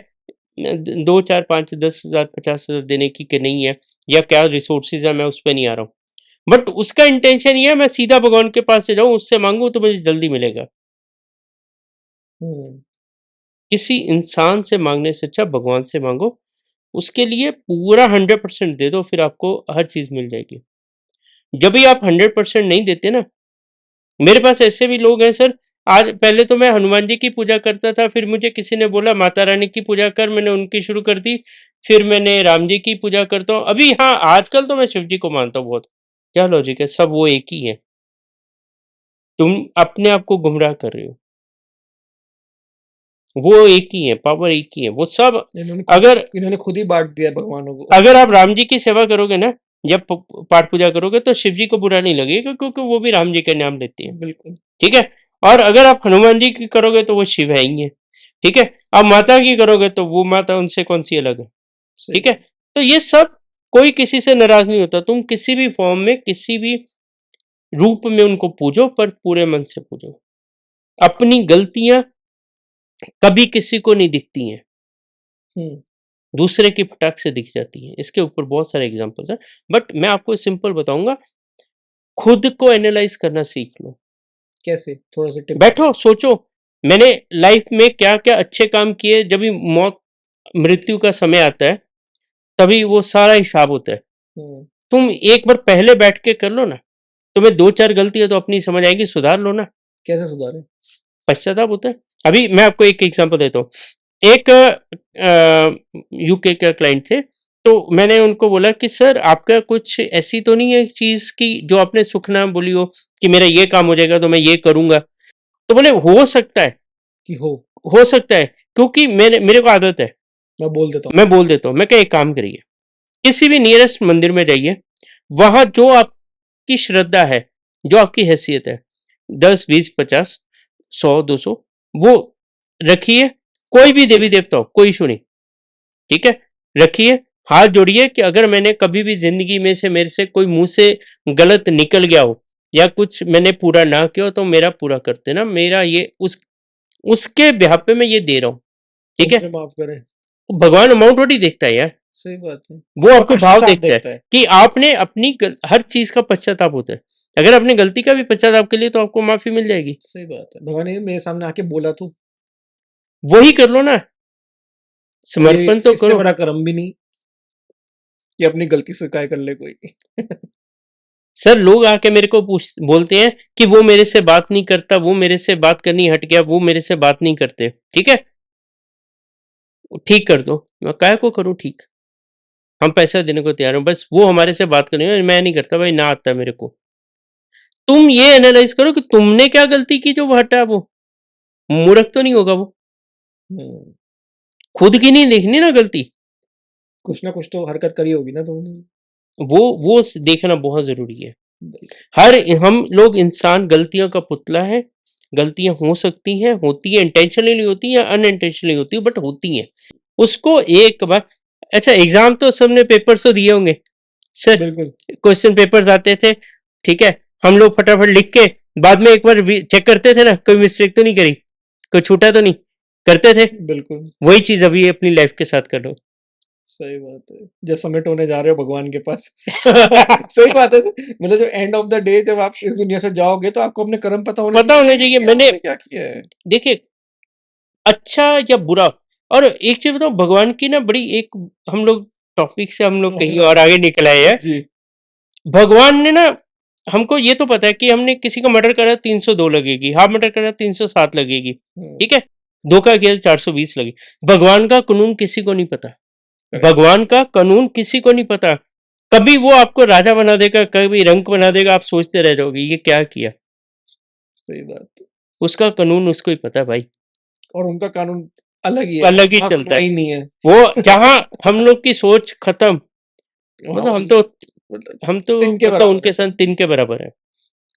2 4 5 10 हज़ार 50 हज़ार देने की कि नहीं है, या क्या रिसोर्सेज है, मैं उस पर नहीं आ रहा हूँ। बट उसका इंटेंशन ये है मैं सीधा भगवान के पास से जाऊं, उससे मांगू तो मुझे जल्दी मिलेगा। हुँ, किसी इंसान से मांगने से अच्छा भगवान से मांगो, उसके लिए पूरा 100% दे दो, फिर आपको हर चीज मिल जाएगी। जब भी आप 100% नहीं देते ना, मेरे पास ऐसे भी लोग हैं सर। आज पहले तो मैं हनुमान जी की पूजा करता था, फिर मुझे किसी ने बोला माता रानी की पूजा कर, मैंने उनकी शुरू कर दी। फिर मैंने राम जी की पूजा करता हूँ अभी। हाँ, आजकल तो मैं शिव जी को मानता हूँ बहुत। क्या लॉजिक है, सब वो एक ही है। तुम अपने आप को गुमराह कर रहे हो। वो एक ही है, पावर एक ही है, वो सब। अगर इन्होंने खुद ही बाँट दिया भगवानों को। अगर आप राम जी की सेवा करोगे ना, जब पाठ पूजा करोगे, तो शिव जी को बुरा नहीं लगेगा, क्योंकि वो भी राम जी का नाम लेते हैं। बिल्कुल, ठीक है। और अगर आप हनुमान जी की करोगे तो वो शिव है ही है। ठीक है। आप माता की करोगे तो वो माता उनसे कौन सी अलग है। सही ठीक है। बात। तो ये सब, कोई किसी से नाराज नहीं होता। तुम किसी भी फॉर्म में, किसी भी रूप में उनको पूजो, पर पूरे मन से पूजो। अपनी गलतियां कभी किसी को नहीं दिखती हैं, हुँ, दूसरे की फटाक से दिख जाती हैं। इसके ऊपर बहुत सारे एग्जांपल्स हैं, बट मैं आपको सिंपल बताऊंगा। खुद को एनालाइज करना सीख लो। कैसे? थोड़ा-सा टिप्स बैठो सोचो, मैंने लाइफ में क्या क्या अच्छे काम किए। जब भी मौत, मृत्यु का समय आता है, तभी वो सारा हिसाब होता है। हुँ, तुम एक बार पहले बैठ के कर लो ना, तुम्हें 2 4 गलतियां तो अपनी समझ आएगी, सुधार लो ना। कैसे सुधारें? पश्चाताप होता है। अभी मैं आपको एक एग्जांपल देता हूँ। एक यूके का क्लाइंट थे, तो मैंने उनको बोला कि सर आपका कुछ ऐसी तो नहीं है चीज की जो आपने सुख ना बोली हो, कि मेरा ये काम हो जाएगा तो मैं ये करूंगा। तो बोले हो सकता है, कि हो, हो सकता है, क्योंकि मेरे को आदत है, मैं बोल देता हूँ। मैं बोल देता हूँ। मैं क्या, एक काम करिए, किसी भी नियरेस्ट मंदिर में जाइए, वहां जो आपकी श्रद्धा है, जो आपकी हैसियत है, 10 20 50 100 200, वो रखिए। कोई भी देवी देवता हो, कोई इशू नहीं। ठीक है। रखिए, हाथ जोड़िए कि अगर मैंने कभी भी जिंदगी में से, मेरे से कोई मुंह से गलत निकल गया हो, या कुछ मैंने पूरा ना किया हो, तो मेरा पूरा कर देना। मेरा ये उसके ब्याह पे मैं ये दे रहा हूँ। वो ठीक है। मुझे माफ़ करें। भगवान अमाउंट थोड़ी देखता है यार, सही बात है। वो आपका आपको भाव पश्चाताप देखता है देखता है। कि आपने अपनी हर चीज का पश्चाताप होता है। अगर अपनी गलती का भी पश्चाताप के लिए, तो आपको माफी मिल जाएगी। सही बात है। भगवान ने मेरे सामने आके बोला तो, वही कर लो ना, और ये समर्पण तो इससे करो। बड़ा कर्म भी नहीं कि अपनी गलती स्वीकार कर ले कोई। सर लोग आके मेरे को पूछ बोलते हैं कि वो मेरे से बात नहीं करता, वो मेरे से बात करनी हट गया, वो मेरे से बात नहीं करते। ठीक है, ठीक कर दो। मैं काय को करूं ठीक, हम पैसा देने को तैयार हूं, बस वो हमारे से बात करनी, मैं नहीं करता भाई, ना आता मेरे को। तुम ये एनालाइज करो कि तुमने क्या गलती की जो वो हटा। वो मूर्ख तो नहीं होगा वो, हुँ, खुद की नहीं देखनी ना गलती। कुछ ना कुछ तो हरकत करी होगी ना तुमने। वो देखना बहुत जरूरी है। बिल्कुल, हर हम लोग इंसान गलतियों का पुतला है। गलतियां हो सकती हैं, होती है, इंटेंशनली होती है, अनइंटेंशनली होती है, बट होती हैं। उसको एक बार, अच्छा एग्जाम तो सबने पेपर्स तो दिए होंगे सर, बिल्कुल, क्वेश्चन पेपर्स आते थे। ठीक है, हम लोग फटाफट लिख के बाद में एक बार चेक करते थे ना, कोई मिस्टेक तो नहीं करी, कोई छूटा तो नहीं, करते थे। बिल्कुल। वही चीज अभी अपनी लाइफ के साथ करो। सही बात है। जब सबमिट होने जा रहे हो भगवान के पास। सही बात है। मतलब जो एंड ऑफ द डे जब आप इस दुनिया से जाओगे तो आपको अपने कर्म पता होने पता चाहिए होना ना चाहिए कि मैंने, आपने क्या किया है। देखिए, अच्छा या बुरा। और एक चीज बताओ, भगवान की ना बड़ी एक, हम लोग टॉपिक से हम लोग कहीं और आगे निकल आए हैं। जी। भगवान ने ना, हमको ये तो पता है कि हमने किसी का मर्डर करा 302 लगेगी, हाफ मर्डर करा 307 लगेगी। हुँ, ठीक है, धोखा किया 420 लगेगी। भगवान का कानून किसी को नहीं पता। करेक्ट, भगवान का कानून किसी को नहीं पता। कभी वो आपको राजा बना देगा, कभी रंक बना देगा, आप सोचते रह जाओगे ये क्या किया। सही बात है। उसका कानून उसको ही पता है भाई, और उनका कानून अलग ही है, अलग ही वहाँ चलता सुनवाई है। नहीं है। वो जहां हम लोग की सोच खत्म, वहाँ मतलब मतलब हम तो तिनके मतलब बराबर उनके है। साथ तिन के बराबर है।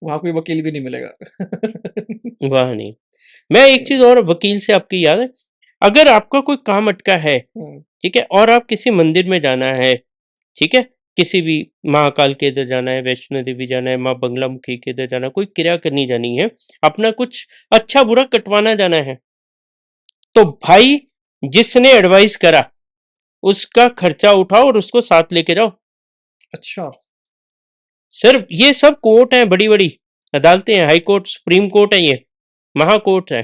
वहाँ कोई वकील भी नहीं मिलेगा। वाह नहीं। मैं एक चीज और, वकील से आपकी याद है, अगर आपका कोई काम अटका है, हम्म, ठीक है, और आप किसी मंदिर में जाना है, ठीक है, किसी भी महाकाल के इधर जाना है, वैष्णो देवी जाना है, माँ बंगलामुखी के इधर जाना है, कोई क्रिया करनी जानी है, अपना कुछ अच्छा बुरा कटवाना जाना है, तो भाई जिसने एडवाइस करा उसका खर्चा उठाओ और उसको साथ लेके जाओ। अच्छा। सर ये सब कोर्ट हैं, बड़ी बड़ी अदालतें हैं, हाई कोर्ट, सुप्रीम कोर्ट है, ये महाकोर्ट है।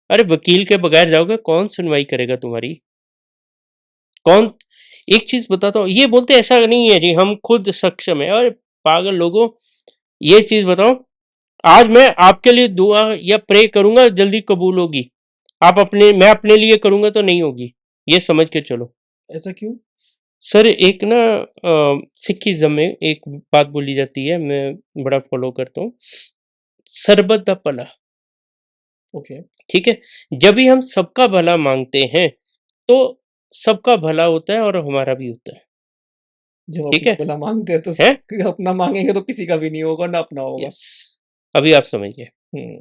अरे वकील के बगैर जाओगे, कौन सुनवाई करेगा तुम्हारी? कौन? एक चीज बताता हूँ, ये बोलते ऐसा नहीं है जी हम खुद सक्षम है, अरे पागल लोगों, ये चीज बताओ, आज मैं आपके लिए दुआ या प्रे करूंगा जल्दी कबूल होगी, आप अपने, मैं अपने लिए करूंगा तो नहीं होगी, ये समझ के चलो। ऐसा क्यों? सर एक ना सिखिज्म में एक बात बोली जाती है, मैं बड़ा फॉलो करता हूँ, सरबत दा भला। ओके। ठीक है, जब भी हम सबका भला मांगते हैं तो सबका भला होता है और हमारा भी होता है। जब ठीक अपना है भला मांगते हैं तो है। अपना मांगेंगे तो किसी का भी नहीं होगा ना अपना होगा। यस, अभी आप समझ गए। हम्म।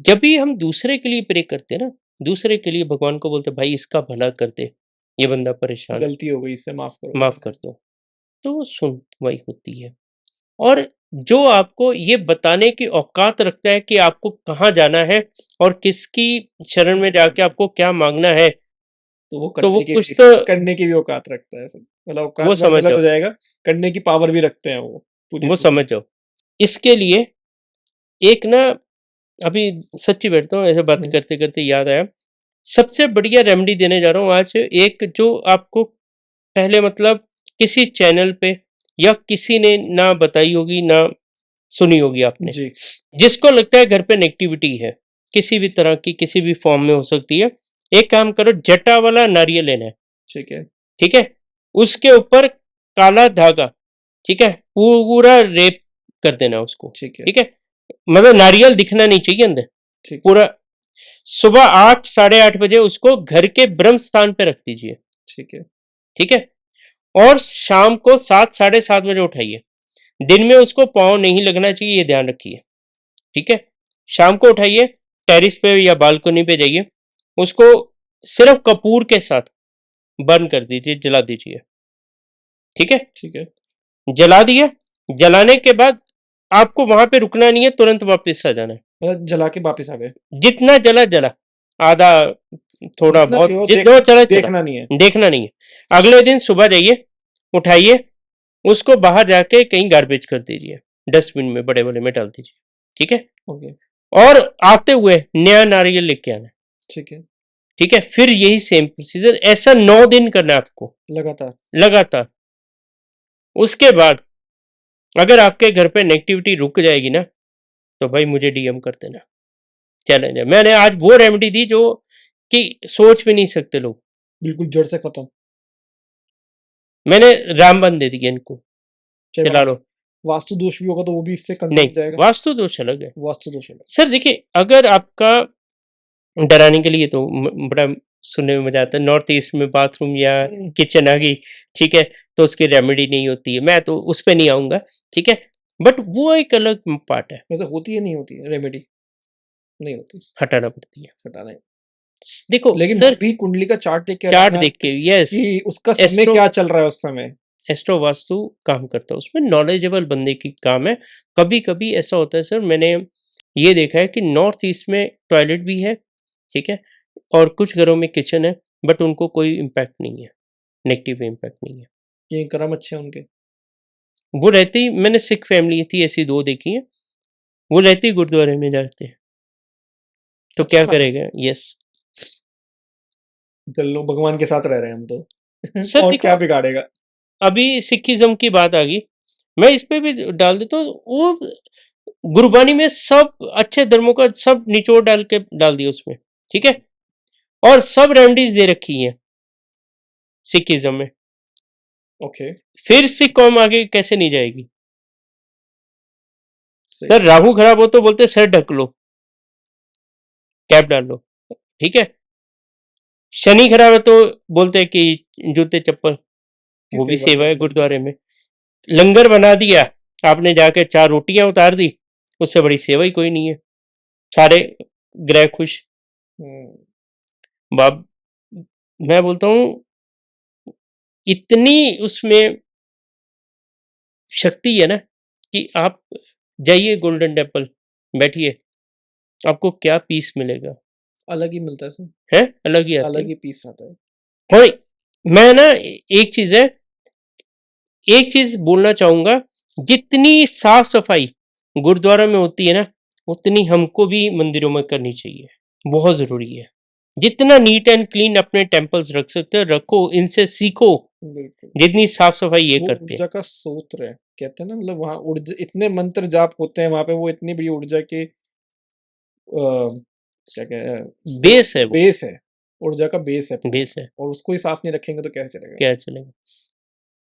जब भी हम दूसरे के लिए प्रे करते हैं ना, दूसरे के लिए भगवान को बोलते हैं, भाई इसका भला कर दे, ये बंदा परेशान, गलती हो गई, इससे माफ करो माफ भाई। कर दो, तो वो सुनवाई होती है। और जो आपको ये बताने की औकात रखता है कि आपको कहाँ जाना है और किसकी शरण में जाके आपको क्या मांगना है, तो वो तो वो कुछ तो, करने की भी औकात रखता है फिर। मतलब वो औकात वर्ड समझ गलत जाओ, हो जाएगा, करने की पावर भी रखते हैं वो पूरी वो पूरी। समझ जाओ। इसके लिए एक ना, अभी सच्ची बैठता हूँ, ऐसे बात हम्म, करते करते याद आया, सबसे बढ़िया रेमेडी देने जा रहा हूँ आज, एक जो आपको पहले मतलब किसी चैनल पे या किसी ने ना बताई होगी ना सुनी होगी आपने, जी। जिसको लगता है घर पे नेगेटिविटी है किसी भी तरह की, किसी भी फॉर्म में हो सकती है, एक काम करो, जटा वाला नारियल लेना है, ठीक है। ठीक है, उसके ऊपर काला धागा, ठीक है, पूरा रेप कर देना उसको, ठीक है। ठीक है, मतलब नारियल दिखना नहीं चाहिए अंदर, ठीक है। पूरा। सुबह 8 साढ़े 8 बजे उसको घर के ब्रह्म स्थान पे रख दीजिए, ठीक है। ठीक है, और शाम को 7 साढ़े 7 बजे उठाइए, दिन में उसको पाँव नहीं लगना चाहिए, ये ध्यान रखिए, ठीक है, शाम को उठाइए, टेरिस पे या बालकनी पे जाइए, उसको सिर्फ कपूर के साथ बर्न कर दीजिए, जला दीजिए, ठीक है, ठीक है। जला दिया, जलाने के बाद आपको वहां पे रुकना नहीं है, तुरंत वापस आ जाना है, मतलब जला के वापस आ गए? जितना जला जला, आधा, थोड़ा जितना बहुत, चाहिए वो जितना चला चला, देखना नहीं है। देखना नहीं है। अगले दिन सुबह जाइए, उठाइए, उसको बाहर जाके कहीं गार्बेज कर दीजिए, डस्टबिन में बड़े बड़े में डाल दीजिए, ठीक है, ओके। और आते हुए नया नारियल लेके आना, ठीक है। ठीक है, फिर यही सेम प्रोसीजर, ऐसा 9 दिन करना है आपको, लगातार। लगातार। उसके बाद अगर आपके घर पे नेगेटिविटी रुक जाएगी ना, तो भाई मुझे डीएम कर देना, चैलेंज है, मैंने आज वो रेमेडी दी जो कि सोच भी नहीं सकते लोग, बिल्कुल जड़ से खत्म। मैंने रामबन दे दिया इनको, चाहे चला लो। वास्तु दोष भी होगा तो वो भी इससे कंट्रोल नहीं, हो जाएगा। वास्तु दोष अलग है। वास्तु दोष है। सर देखिए, अगर आपका डराने के लिए तो बड़ा सुनने में मजा आता है, नॉर्थ ईस्ट में बाथरूम या किचन आ गई, ठीक है, तो उसकी रेमेडी नहीं होती है, मैं तो उस पर नहीं आऊंगा, ठीक है, बट वो एक अलग पार्ट है, वैसे होती है, नहीं होती है रेमेडी? नहीं होती। हटाना पड़ती है। हटाना है। देखो लेकिन सर, हम भी कुंडली का चार्ट देख के चार्ट हटाना देख के, यस, कि उसका समय एस्ट्रो, क्या चल रहा है उस समय। एस्ट्रो वास्तु काम करता है, उसमें नॉलेजेबल बंदे की काम है। कभी कभी ऐसा होता है सर, मैंने ये देखा है कि नॉर्थ ईस्ट में टॉयलेट भी है, ठीक है, और कुछ घरों में किचन है, बट उनको कोई इम्पैक्ट नहीं है, नेगेटिव इम्पैक्ट नहीं है। ये कर्म अच्छे हैं उनके। वो रहते ही, मैंने सिख फैमिली थी ऐसी 2 देखी हैं, वो रहते ही गुरुद्वारे में जाते हैं, तो क्या अच्छा। करेगा? यस। चलो भगवान के साथ रह रहे हैं हम तो। सर कौन देखो, क्या बिगाड़ेगा? अभी सिखिज्म की बात आ गई, मैं इस पे भी डाल देता हूँ, वो गुरबानी में सब अच्छे धर्मों का सब निचोड़ डाल के डाल दिया उसमें, ठीक है, और सब रेमेडीज दे रखी हैं सिखिज्म में, ओके। फिर सिख कौम आगे कैसे नहीं जाएगी? सही। सर राहु खराब हो तो बोलते सर ढक लो, कैप डाल लो, ठीक है, शनि खराब है तो बोलते हैं कि जूते चप्पल, की वो भी सेवा सेवा है करो। गुरुद्वारे में। लंगर बना दिया, आपने जाके 4 रोटियां उतार दी, उससे बड़ी सेवा ही कोई नहीं है, सारे ग्रह खुश। हम्म। बाप मैं बोलता हूँ इतनी उसमें शक्ति है ना कि आप जाइए गोल्डन टेम्पल, बैठिए, आपको क्या पीस मिलेगा, अलग ही मिलता है सर, है अलग ही आती अलग है। ही पीस आता है। और मैं ना एक चीज है, एक चीज बोलना चाहूंगा, जितनी साफ सफाई गुरुद्वारा में होती है ना, उतनी हमको भी मंदिरों में करनी चाहिए, बहुत जरूरी है। जितना नीट एंड क्लीन अपने टेम्पल्स रख सकते हो रखो, इनसे सीखो, बिल्कुल, जितनी साफ सफाई ये वो करते हैं। ऊर्जा का स्रोत है, कहते हैं ना, मतलब वहाँ ऊर्जा, इतने मंत्र जाप होते हैं वहाँ पे, वो इतनी बड़ी ऊर्जा की क्या कहते हैं, बेस है वो, बेस है, ऊर्जा का बेस है पूरा, बेस है, और उसको ही साफ नहीं रखेंगे तो कैसे चलेगा। क्या चलेगा।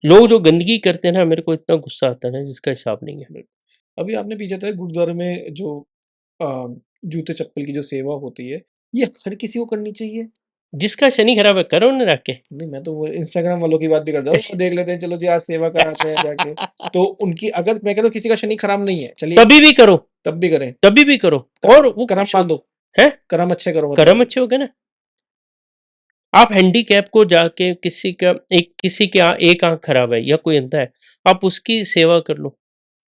लोग जो गंदगी करते हैं ना, मेरे को इतना गुस्सा आता है ना जिसका हिसाब नहीं है। बिल्कुल। अभी आपने पीछे था गुरुद्वारे में जो जूते चप्पल की जो सेवा होती है, ये हर किसी को करनी चाहिए। जिसका शनि खराब है करो ना रख के। नहीं, मैं तो वो इंस्टाग्राम वालों की बात भी करता हूँ, वो देख लेते हैं, चलो जी आज सेवा कराते हैं जाके, तो उनकी, अगर मैं कह रहा हूँ किसी का शनि खराब नहीं है, चलिए तभी भी करो, तब भी करें, तभी भी करो, और वो कर्म खुश हो बांधो, है, कर्म अच्छे करो, कर्म मतलब अच्छे हो गए ना। आप हैंडीकैप को जाके किसी का एक किसी के एक आंख खराब है या कोई अंधा है, आप उसकी सेवा कर लो,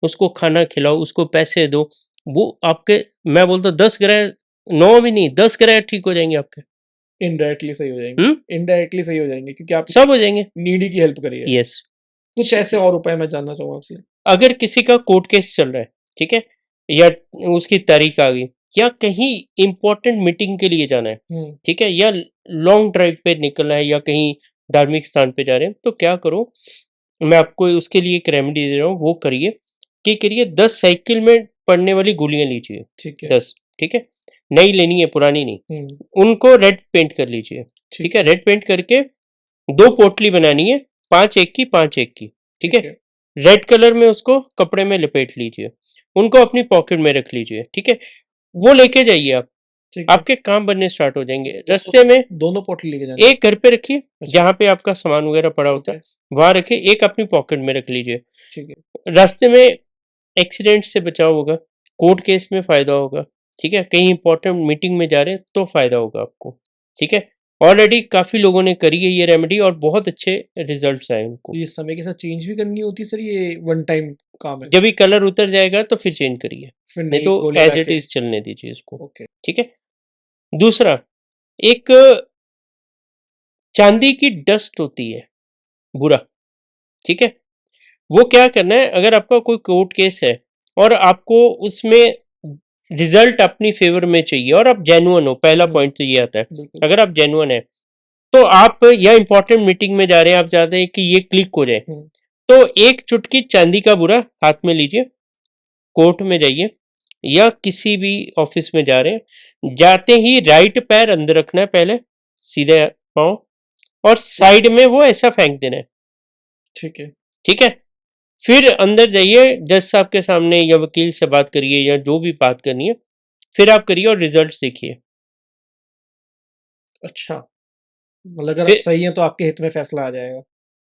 उसको खाना खिलाओ, उसको पैसे दो, वो आपके, मैं बोलता हूँ 10 ग्रह, 9 भी नहीं 10 ग्रह ठीक हो जाएंगे आपके। इनडायरेक्टली सही हो जाएंगे, हम्म, इनडायरेक्टली सही हो जाएंगे, क्योंकि आपने सब हो जाएंगे। नीडी की हेल्प करी है। यस। कुछ ऐसे और उपाय मैं जानना चाहूंगा आपसे। अगर किसी का कोर्ट केस चल रहा है, ठीक है, या उसकी तारीख आ गई, या कहीं इंपॉर्टेंट मीटिंग के लिए जाना है, हम्म, ठीक है, या लॉन्ग ड्राइव पे निकलना है, या कहीं धार्मिक स्थान पे जा रहे हैं, तो क्या करो, मैं आपको उसके लिए एक रेमेडी दे रहा हूँ, वो करिए। कि करिए 10 साइकिल में पड़ने वाली गोलियां लीजिए, ठीक है। 10, ठीक है, नई लेनी है पुरानी नहीं, हम्म, उनको रेड पेंट कर लीजिए, ठीक ठीक है, है। रेड पेंट करके 2 पोटली बनानी है, 5 एक की 5 एक की, ठीक है, ठीक है। रेड कलर में उसको कपड़े में लपेट लीजिए, उनको अपनी पॉकेट में रख लीजिए, ठीक है, वो लेके जाइए आप, ठीक है। आपके काम बनने स्टार्ट हो जाएंगे तो रास्ते में। दोनों पोटली लेके जानी है? एक घर पे रखिए अच्छा। जहाँ पे आपका सामान वगैरह पड़ा होता है, ओके। वहां रखिए, एक अपनी पॉकेट में रख लीजिए। ठीक है। रास्ते में एक्सीडेंट से बचाव होगा, कोर्ट केस में फायदा होगा, ठीक है, कहीं इंपॉर्टेंट मीटिंग में जा रहे हैं तो फायदा होगा आपको, ठीक है। ऑलरेडी काफी लोगों ने करी है ये रेमेडी और बहुत अच्छे रिजल्ट्स आए तो उनको। ये समय के साथ चेंज भी करनी होती है सर, ये वन टाइम काम है? जब भी कलर उतर जाएगा तो फिर चेंज करिए, फिर नहीं नई तो गोलियां एज इट लाके? इज चलने दीजिए इसको, ओके। ठीक है। दूसरा, एक चांदी की डस्ट होती है, बुरा, ठीक है, वो क्या करना है, अगर आपका कोई कोर्ट केस है और आपको उसमें रिजल्ट अपनी फेवर में चाहिए और आप जेन्युइन हो, पहला हम्म, पॉइंट तो ये आता है, बिल्कुल। अगर आप जेन्युइन है तो आप या इंपॉर्टेंट मीटिंग में जा रहे हैं, आप चाहते हैं कि ये क्लिक हो जाए, हम्म, तो एक चुटकी चांदी का बुरा हाथ में लीजिए, कोर्ट में जाइए या किसी भी ऑफिस में जा रहे हैं, जाते ही राइट पैर अंदर रखना है पहले, सीधे पाँव, और साइड में वो ऐसा फेंक देना है, ठीक है। ठीक है। फिर अंदर जाइए, जज साहब के सामने या वकील से बात करिए या जो भी बात करनी है, फिर आप करिए और रिजल्ट देखिए। अच्छा, मतलब अगर आप फिर सही हैं तो आपके हित में फैसला आ जाएगा।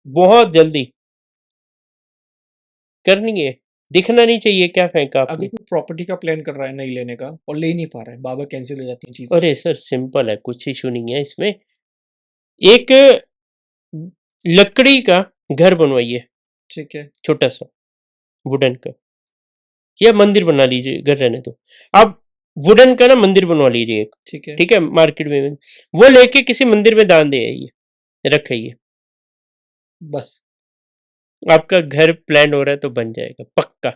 बहुत जल्दी करनी है, दिखना नहीं चाहिए क्या फेंका अगर आपने। कोई प्रॉपर्टी का प्लान कर रहा है नहीं लेने का और ले ही नहीं पा रहा है, बाबा कैंसिल हो जाती हैं चीजें। अरे सर सिंपल है, कुछ इशू नहीं है इसमें। एक लकड़ी का घर बनवाइए, ठीक है। छोटा सा, वुडन का, या मंदिर बना लीजिए, घर रहने दो आप, वुडन का ना मंदिर बनवा लीजिए एक, ठीक है। ठीक है, मार्केट में वो लेके किसी मंदिर में दान दे आइए, रखिए, बस। आपका घर प्लान हो रहा है तो बन जाएगा पक्का।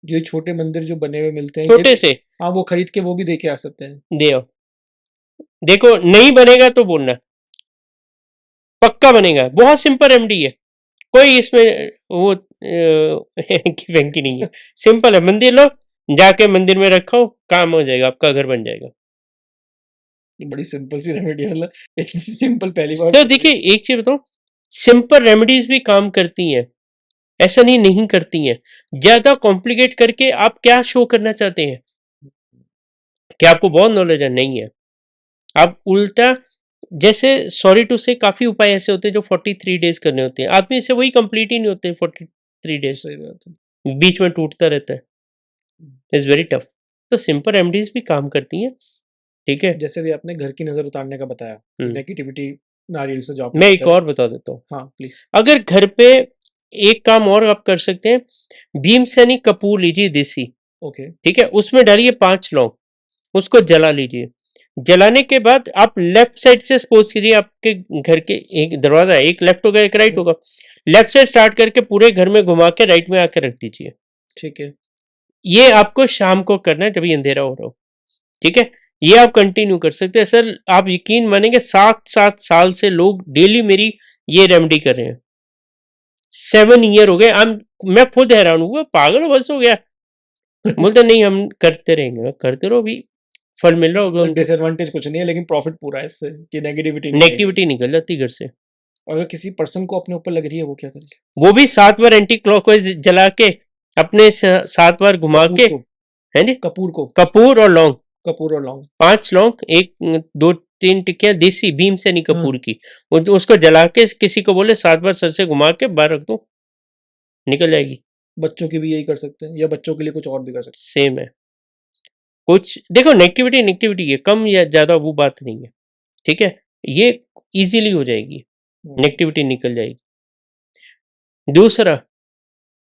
जो ये छोटे मंदिर जो बने हुए मिलते हैं ये छोटे भी, से हाँ, वो खरीद के वो भी दे के आ सकते हैं? दे आओ, देखो नहीं बनेगा तो बोलना, पक्का बनेगा, बहुत सिंपल रेमेडी है, कोई इसमें वो हैंकी वैंकी नहीं है, सिंपल है, मंदिर लो, जाके मंदिर में रखो, काम हो जाएगा, आपका घर बन जाएगा। ये बड़ी सिंपल सी रेमेडी है, मतलब इतनी सिंपल पहली बार तो सुन रही देखिए एक चीज बताओ, सिंपल रेमेडीज भी काम करती हैं, ऐसा नहीं नहीं करती हैं। ज्यादा कॉम्प्लिकेट करके आप क्या शो करना चाहते हैं, क्या आपको बहुत नॉलेज है, नहीं है, आप उल्टा, जैसे सॉरी टू से काफी उपाय ऐसे होते हैं जो 43 डेज करने होते हैं, आदमी से वही कंप्लीट ही नहीं होते 43 डेज, सही बात है। बीच में टूटता रहता है, इज वेरी टफ। तो सिंपल रेमेडीज भी काम करती हैं, ठीक है। जैसे भी आपने घर की नजर उतारने का बताया कि हम्म, नेगेटिविटी नारियल से जॉब मैं करते एक हैं। और बता देता हूँ। हाँ प्लीज। अगर घर पे एक काम और आप कर सकते हैं, भीमसेनी कपूर लीजिए देसी, ओके। ठीक है, उसमें डालिए 5 लौंग, उसको जला लीजिए। जलाने के बाद आप लेफ्ट साइड से, सपोज कीजिए आपके घर के एक दरवाजा है, एक लेफ्ट होगा एक राइट होगा, लेफ्ट साइड स्टार्ट करके पूरे घर में घुमा के राइट में आके रख दीजिए। ठीक है। ये आपको शाम को करना है जब ये अंधेरा हो रहा हो, ठीक है। ये आप कंटिन्यू कर सकते हैं सर, आप यकीन मानेंगे 7 साल से लोग डेली मेरी ये रेमेडी कर रहे हैं। 7 ईयर हो गए। मैं खुद हैरान हुआ, पागल हो बस हो गया। बोलते नहीं हम करते रहेंगे। मैं करते रहो, भी फल मिल रहा होगा मतलब उनको। डिसएडवांटेज कुछ नहीं है, लेकिन प्रॉफिट पूरा है इससे कि नेगेटिविटी नहीं आएगी। नेगेटिविटी निकल जाती घर से। और अगर किसी पर्सन को अपने ऊपर लग रही है, वो क्या करे? वो भी 7 बार एंटी क्लॉकवाइज जला के, अपने 7 बार घुमा कपूर के, को। है जी, कपूर को। कपूर और लौंग, कपूर और लौंग। 5 लौंग, एक 2-3 टिक्कियां देसी भीमसेनी हाँ। कपूर की, उसको जला के किसी को बोले 7 बार सर से घुमा के बाहर रख दो, निकल जाएगी। बच्चों की भी यही कर सकते हैं, या बच्चों के लिए कुछ और भी कर सकते सेम है। कुछ देखो, नेगेटिविटी नेगेटिविटी है, कम या ज्यादा वो बात नहीं है, ठीक है। ये इजीली हो जाएगी, हैं। नेगेटिविटी निकल जाएगी। दूसरा,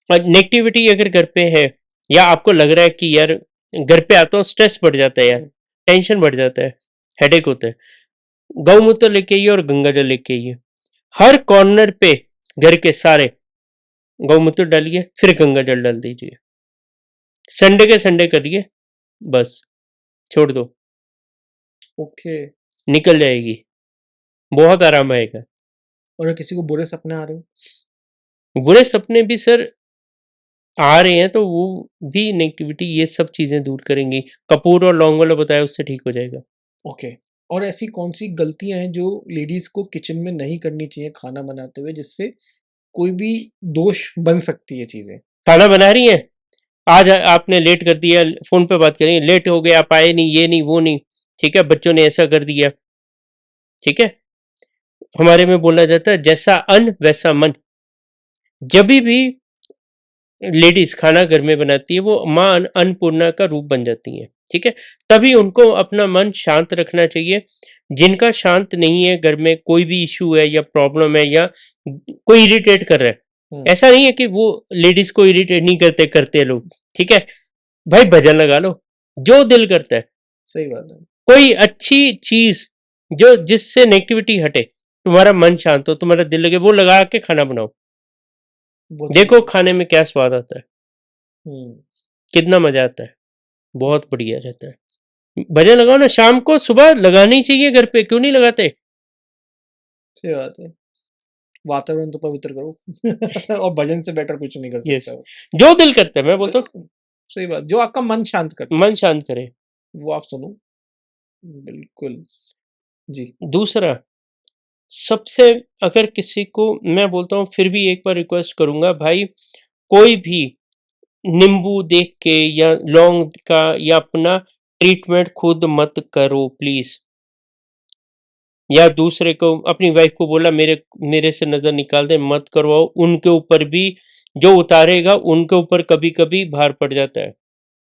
नेगेटिविटी अगर घर पे है, या आपको लग रहा है कि यार घर पे आता हूँ स्ट्रेस बढ़ जाता है यार, टेंशन बढ़ जाता है, हेडेक होता है, गौमूत्र लेके आइए और गंगा जल लेके आइए। हर कॉर्नर पे घर के सारे गौमूत्र डालिए, फिर गंगा जल डाल दीजिए। संडे के संडे करिए, बस छोड़ दो, ओके। निकल जाएगी, बहुत आराम आएगा। और अगर किसी को बुरे सपने आ रहे हो? बुरे सपने भी सर आ रहे हैं तो वो भी नेगेटिविटी ये सब चीजें दूर करेंगी। कपूर और लौंग वाला बताया, उससे ठीक हो जाएगा। ओके। और ऐसी कौन सी गलतियां हैं जो लेडीज को किचन में नहीं करनी चाहिए खाना बनाते हुए, जिससे कोई भी दोष बन सकती है चीजें? खाना बना रही हैं, आज आपने लेट कर दिया, फोन पे बात करेंगे, लेट हो गया, आप आए नहीं, ये नहीं वो नहीं, ठीक है, बच्चों ने ऐसा कर दिया, ठीक है। हमारे में बोला जाता है जैसा अन्न वैसा मन। जब भी लेडीज खाना घर में बनाती है, वो माँ अन्नपूर्णा का रूप बन जाती हैं, ठीक है। तभी उनको अपना मन शांत रखना चाहिए। जिनका शांत नहीं है, घर में कोई भी इशू है या प्रॉब्लम है, या कोई इरिटेट कर रहा है, ऐसा नहीं है कि वो लेडीज को इरिटेट नहीं करते, करते हैं लोग, ठीक है। भाई भजन लगा लो, जो दिल करता है, सही बात है। कोई अच्छी चीज जो जिससे नेगेटिविटी हटे, तुम्हारा मन शांत हो, तुम्हारा दिल लगे, वो लगा के खाना बनाओ। बहुत देखो सही। खाने में क्या स्वाद आता है, हम्म। कितना मजा आता है, बहुत बढ़िया रहता है। भजन लगाओ ना, शाम को सुबह लगानी चाहिए घर पे, क्यों नहीं लगाते? सही बात है। वातावरण तो पवित्र करो। और भजन से बेटर कुछ नहीं कर यस, सकता वो। जो दिल करता है, मैं बोलता हूँ सही बात, जो आपका मन शांत करता मन शांत करे। है वो आप सुनो। बिल्कुल। जी। दूसरा, सबसे, अगर किसी को, मैं बोलता हूँ फिर भी एक बार रिक्वेस्ट करूंगा भाई, कोई भी नींबू देख के या लौंग का या अपना ट्रीटमेंट खुद मत करो प्लीज। या दूसरे को, अपनी वाइफ को बोला मेरे मेरे से नजर निकाल दे, मत करवाओ। उनके ऊपर भी जो उतारेगा, उनके ऊपर कभी कभी भार पड़ जाता है,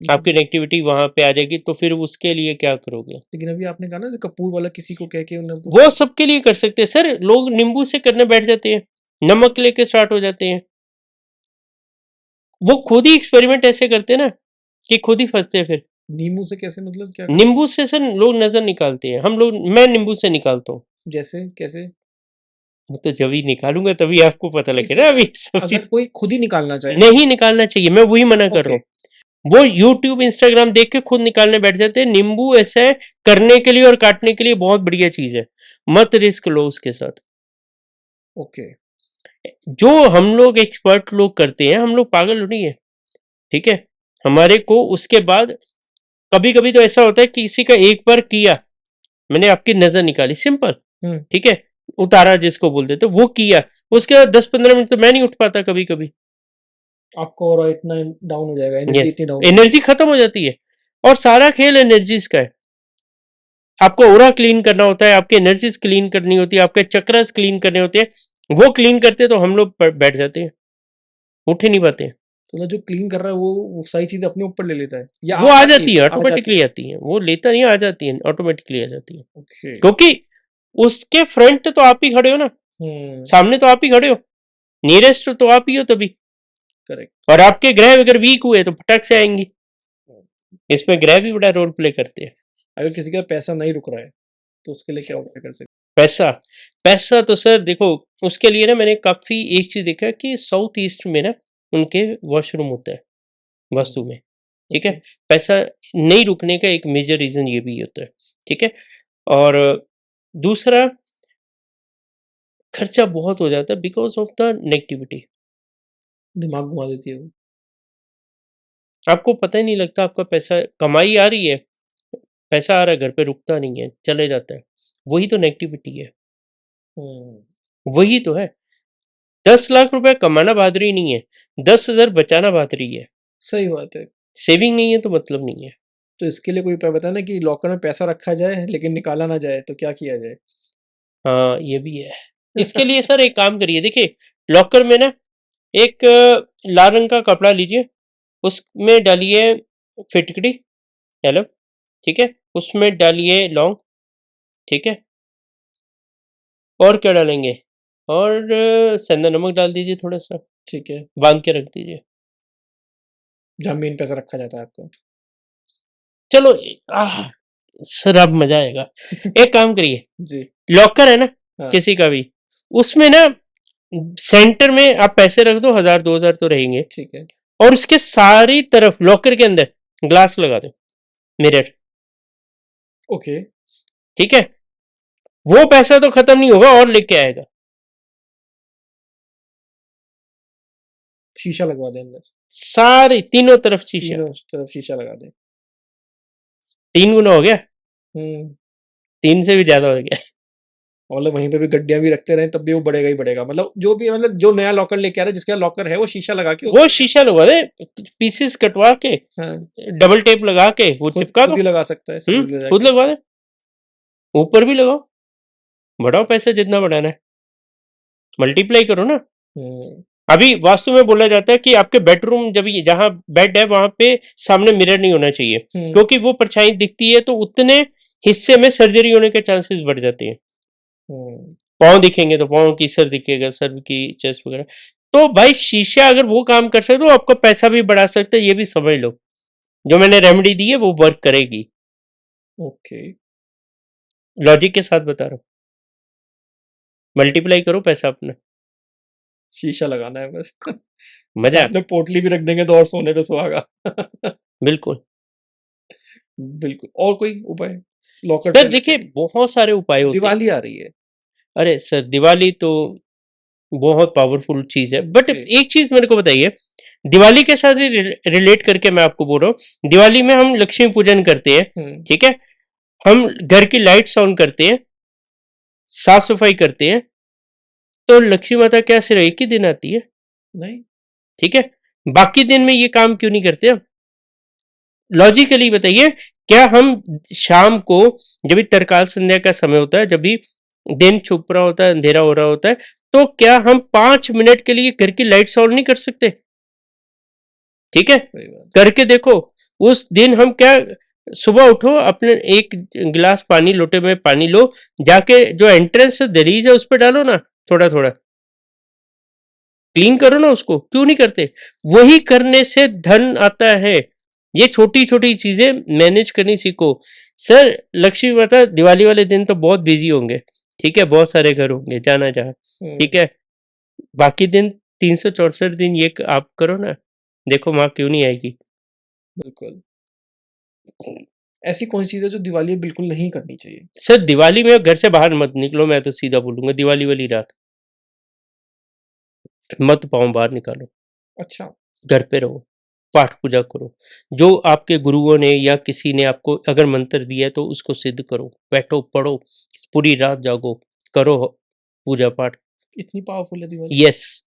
आपकी नेगेटिविटी वहां पे आ जाएगी, तो फिर उसके लिए क्या करोगे? लेकिन अभी आपने कहा ना, जो कपूर वाला किसी को कह के उन्हें वो सबके लिए कर सकते हैं सर। लोग नींबू से करने बैठ जाते हैं, नमक लेके स्टार्ट हो जाते हैं, वो खुद ही एक्सपेरिमेंट ऐसे करते हैं ना कि खुद ही फंसते हैं। फिर नींबू से कैसे, मतलब क्या करते? नींबू से सर लोग नजर निकालते हैं, हम लोग, मैं नींबू से निकालता हूँ। जैसे कैसे? वो तो जब ही निकालूंगा तभी आपको पता लगेगा ना, अभी सब अगर चीज कोई खुद ही निकालना चाहे? नहीं निकालना चाहिए, मैं वही मना कर रहा ओके। हूँ। वो यूट्यूब इंस्टाग्राम देख के खुद निकालने बैठ जाते हैं। नींबू ऐसा है, करने के लिए और काटने के लिए बहुत बढ़िया चीज है, मत रिस्क लो उसके साथ। ओके। जो हम लोग एक्सपर्ट लोग करते हैं, हम लोग पागल नहीं है, ठीक है। हमारे को उसके बाद कभी कभी तो ऐसा होता है कि किसी का एक बार किया, मैंने आपकी नजर निकाली, सिंपल, ठीक है, उतारा जिसको बोलते, तो वो किया, उसके बाद 10-15 मिनट तो मैं नहीं उठ पाता कभी कभी। आपको और इतना डाउन हो जाएगा, एनर्जी यस, इतनी डाउन। एनर्जी खत्म हो जाती है, और सारा खेल एनर्जीज का है। आपको ओरा क्लीन करना होता है, आपके एनर्जीज क्लीन करनी होती है, आपके चक्रस क्लीन करने होते हैं। वो क्लीन करते तो हम लोग बैठ जाते हैं, उठ ही नहीं पाते हैं। तो जो क्लीन कर रहा है वो सारी चीज अपने ऊपर ले लेता है, या वो आ जाती जाती है, आ जाती ऑटोमेटिकली आती है, वो लेता नहीं, आ जाती है, ऑटोमेटिकली आ जाती है। ओके। क्योंकि उसके फ्रंट तो आप ही खड़े हो ना, सामने तो आप ही खड़े हो, नियरेस्ट तो आप ही हो तभी। करेक्ट। और आपके ग्रह अगर वीक हुए तो फटक से आएंगी, इसमें ग्रह भी बड़ा रोल प्ले करते हैं। अगर किसी का पैसा नहीं रुक रहा है तो उसके लिए क्या उपाय कर सकते? पैसा, पैसा तो सर देखो, उसके लिए ना मैंने काफी एक चीज देखा कि साउथ ईस्ट में ना उनके वॉशरूम होता है वास्तु में, ठीक है। पैसा नहीं रुकने का एक मेजर रीजन ये भी होता है, ठीक है। और दूसरा, खर्चा बहुत हो जाता है बिकॉज ऑफ द नेगेटिविटी, दिमाग घुमा देती है वो। आपको पता ही नहीं लगता आपका पैसा, कमाई आ रही है, पैसा आ रहा है घर पे, रुकता नहीं है, चले जाता है, वही तो नेगेटिविटी है, वही तो है। 10 लाख रुपए कमाना बहादुरी नहीं है, 10,000 बचाना बहादुरी है। सही बात है। सेविंग नहीं है तो मतलब नहीं है। तो इसके लिए कोई उपाय बताना ना कि लॉकर में पैसा रखा जाए लेकिन निकाला ना जाए, तो क्या किया जाए? हाँ ये भी है। इसके लिए सर एक काम करिए, देखिए लॉकर में ना एक लाल रंग का कपड़ा लीजिए, उसमें डालिए फिटकड़ी, हेलो, ठीक है, उसमें डालिए लौंग, ठीक है, और क्या डालेंगे, और सेंधा नमक डाल दीजिए थोड़ा सा, ठीक है। बांध के रख दीजिए। जहाँ मेन पैसा रखा जाता है आपका। चलो सर अब मजा आएगा। एक काम करिए, जी। लॉकर है ना हाँ। किसी का भी, उसमें ना सेंटर में आप पैसे रख दो, 1,000 2,000 तो रहेंगे, ठीक है। और उसके सारी तरफ लॉकर के अंदर ग्लास लगा दो, मिरर, ओके। ठीक है। वो पैसा तो खत्म नहीं होगा और लेके आएगा। शीशा लगवा दें अंदर, सारी तीनों तरफ शीशा, तीनों तरफ शीशा लगा दें। 3 गुना हो गया, हम्म। 3 से भी ज्यादा हो गया। और मतलब वहीं पे भी गड्डियां भी रखते रहे तब भी वो बढ़ेगा ही बढ़ेगा। मतलब जो भी, मतलब जो नया लॉकर लेके आ रहा है, जिसका लॉकर है, वो शीशा लगा के वो शीशा लगवा दे, पीसेस कटवा के, हाँ, डबल टेप लगा के वो चिपका दो, खुद ही लगा सकता है साइज ले खुद जाके। लगवा दे, ऊपर भी लगाओ, बढ़ाओ पैसे जितना बढ़ाना है, मल्टीप्लाई करो ना। अभी वास्तु में बोला जाता है कि आपके बेडरूम, जब जहां बेड है वहां पे सामने मिरर नहीं होना चाहिए, क्योंकि वो परछाई दिखती है तो उतने हिस्से में सर्जरी होने के चांसेस बढ़ जाते हैं। पाँव दिखेंगे तो पाँव की, सर दिखेगा सर की, चेस्ट वगैरह। तो भाई शीशा अगर वो काम कर सकते तो आपका पैसा भी बढ़ा सकते, ये भी समझ लो। जो मैंने रेमेडी दी है वो वर्क करेगी। ओके। लॉजिक के साथ बता रहा हूँ, मल्टीप्लाई करो पैसा अपना, शीशा लगाना है बस। मजा साथ में पोटली भी रख देंगे तो और सोने पे सुहागा। बिल्कुल। बिल्कुल। और कोई उपाय लॉकर सर पे? देखिए बहुत सारे उपाय होते हैं। दिवाली आ रही है। अरे सर दिवाली तो बहुत पावरफुल चीज है, बट एक चीज मेरे को बताइए, दिवाली के साथ ही रिलेट करके मैं आपको बोल रहा हूँ, दिवाली में हम लक्ष्मी पूजन करते हैं, ठीक है, हम घर की लाइट्स ऑन करते हैं, साफ सफाई करते हैं, तो लक्ष्मी माता क्या सिर्फ एक ही दिन आती है? नहीं। ठीक है, बाकी दिन में ये काम क्यों नहीं करते हम? लॉजिकली बताइए, क्या हम शाम को, जब भी तरकाल संध्या का समय होता है, जब भी दिन छुप रहा होता है, अंधेरा हो रहा होता है, तो क्या हम 5 मिनट के लिए घर की लाइट्स ऑन नहीं कर सकते? ठीक है, करके देखो। उस दिन हम क्या, सुबह उठो, अपने एक गिलास पानी, लोटे में पानी लो, जाके जो एंट्रेंस दहलीज है उस पर डालो ना, थोड़ा थोड़ा क्लीन करो ना उसको, क्यों नहीं करते? वही करने से धन आता है। ये छोटी छोटी चीजें मैनेज करनी सीखो। सर लक्ष्मी माता दिवाली वाले दिन तो बहुत बिजी होंगे, ठीक है, बहुत सारे घर होंगे जाना जहाँ, ठीक है, बाकी दिन 364 दिन ये आप करो ना, देखो माँ क्यों नहीं आएगी। बिल्कुल। ऐसी कौन सी चीज है जो दिवाली बिल्कुल नहीं करनी चाहिए? सर दिवाली में घर से बाहर मत निकलो, मैं तो सीधा बोलूंगा, दिवाली वाली रात मत पाँव बाहर निकालो। अच्छा। घर पे रहो, पाठ पूजा करो, जो आपके गुरुओं ने या किसी ने आपको अगर मंत्र दिया है तो उसको सिद्ध करो, बैठो पढ़ो, पूरी रात जागो, करो पूजा पाठ। इतनी पावरफुल है दिवाली? यस,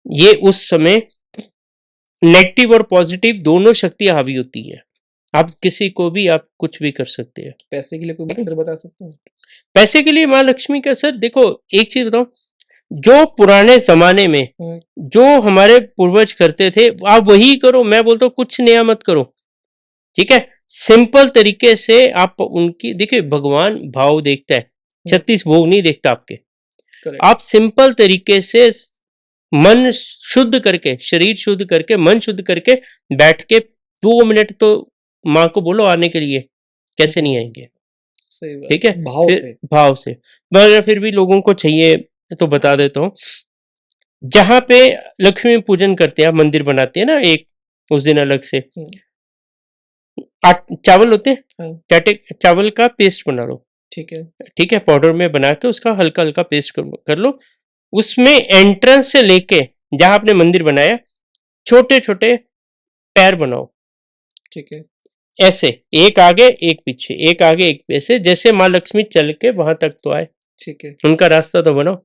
ये उस समय नेगेटिव और पॉजिटिव दोनों शक्तियां हावी होती है। आप किसी को भी आप कुछ भी कर सकते हैं। पैसे के लिए कोई मंत्र बता सकते हैं? पैसे के लिए माँ लक्ष्मी का, सर देखो एक चीज बताओ, जो पुराने जमाने में जो हमारे पूर्वज करते थे आप वही करो, मैं बोलता हूँ कुछ नया मत करो, ठीक है। सिंपल तरीके से आप उनकी, देखिए भगवान भाव देखता है, 36 भोग नहीं देखता आपके। करेक्ट। आप सिंपल तरीके से मन शुद्ध करके, शरीर शुद्ध करके, मन शुद्ध करके बैठ के 2 मिनट तो माँ को बोलो आने के लिए, कैसे नहीं आएंगे? सही बात, ठीक है, भाव फिर से। भाव से। मगर फिर भी लोगों को चाहिए तो बता देता हूँ, जहां पे लक्ष्मी पूजन करते हैं, आप मंदिर बनाते हैं ना एक, उस दिन अलग से हम्म, चावल होते हैं, हाँ, चावल का पेस्ट बना लो। ठीक है। ठीक है, पाउडर में बना के उसका हल्का हल्का पेस्ट कर लो। उसमें एंट्रेंस से लेके जहां आपने मंदिर बनाया, छोटे छोटे पैर बनाओ, ठीक है। ऐसे, एक आगे एक पीछे, एक आगे एक पीछे, जैसे माँ लक्ष्मी चल के वहां तक तो आए, ठीक है। उनका रास्ता तो बनाओ।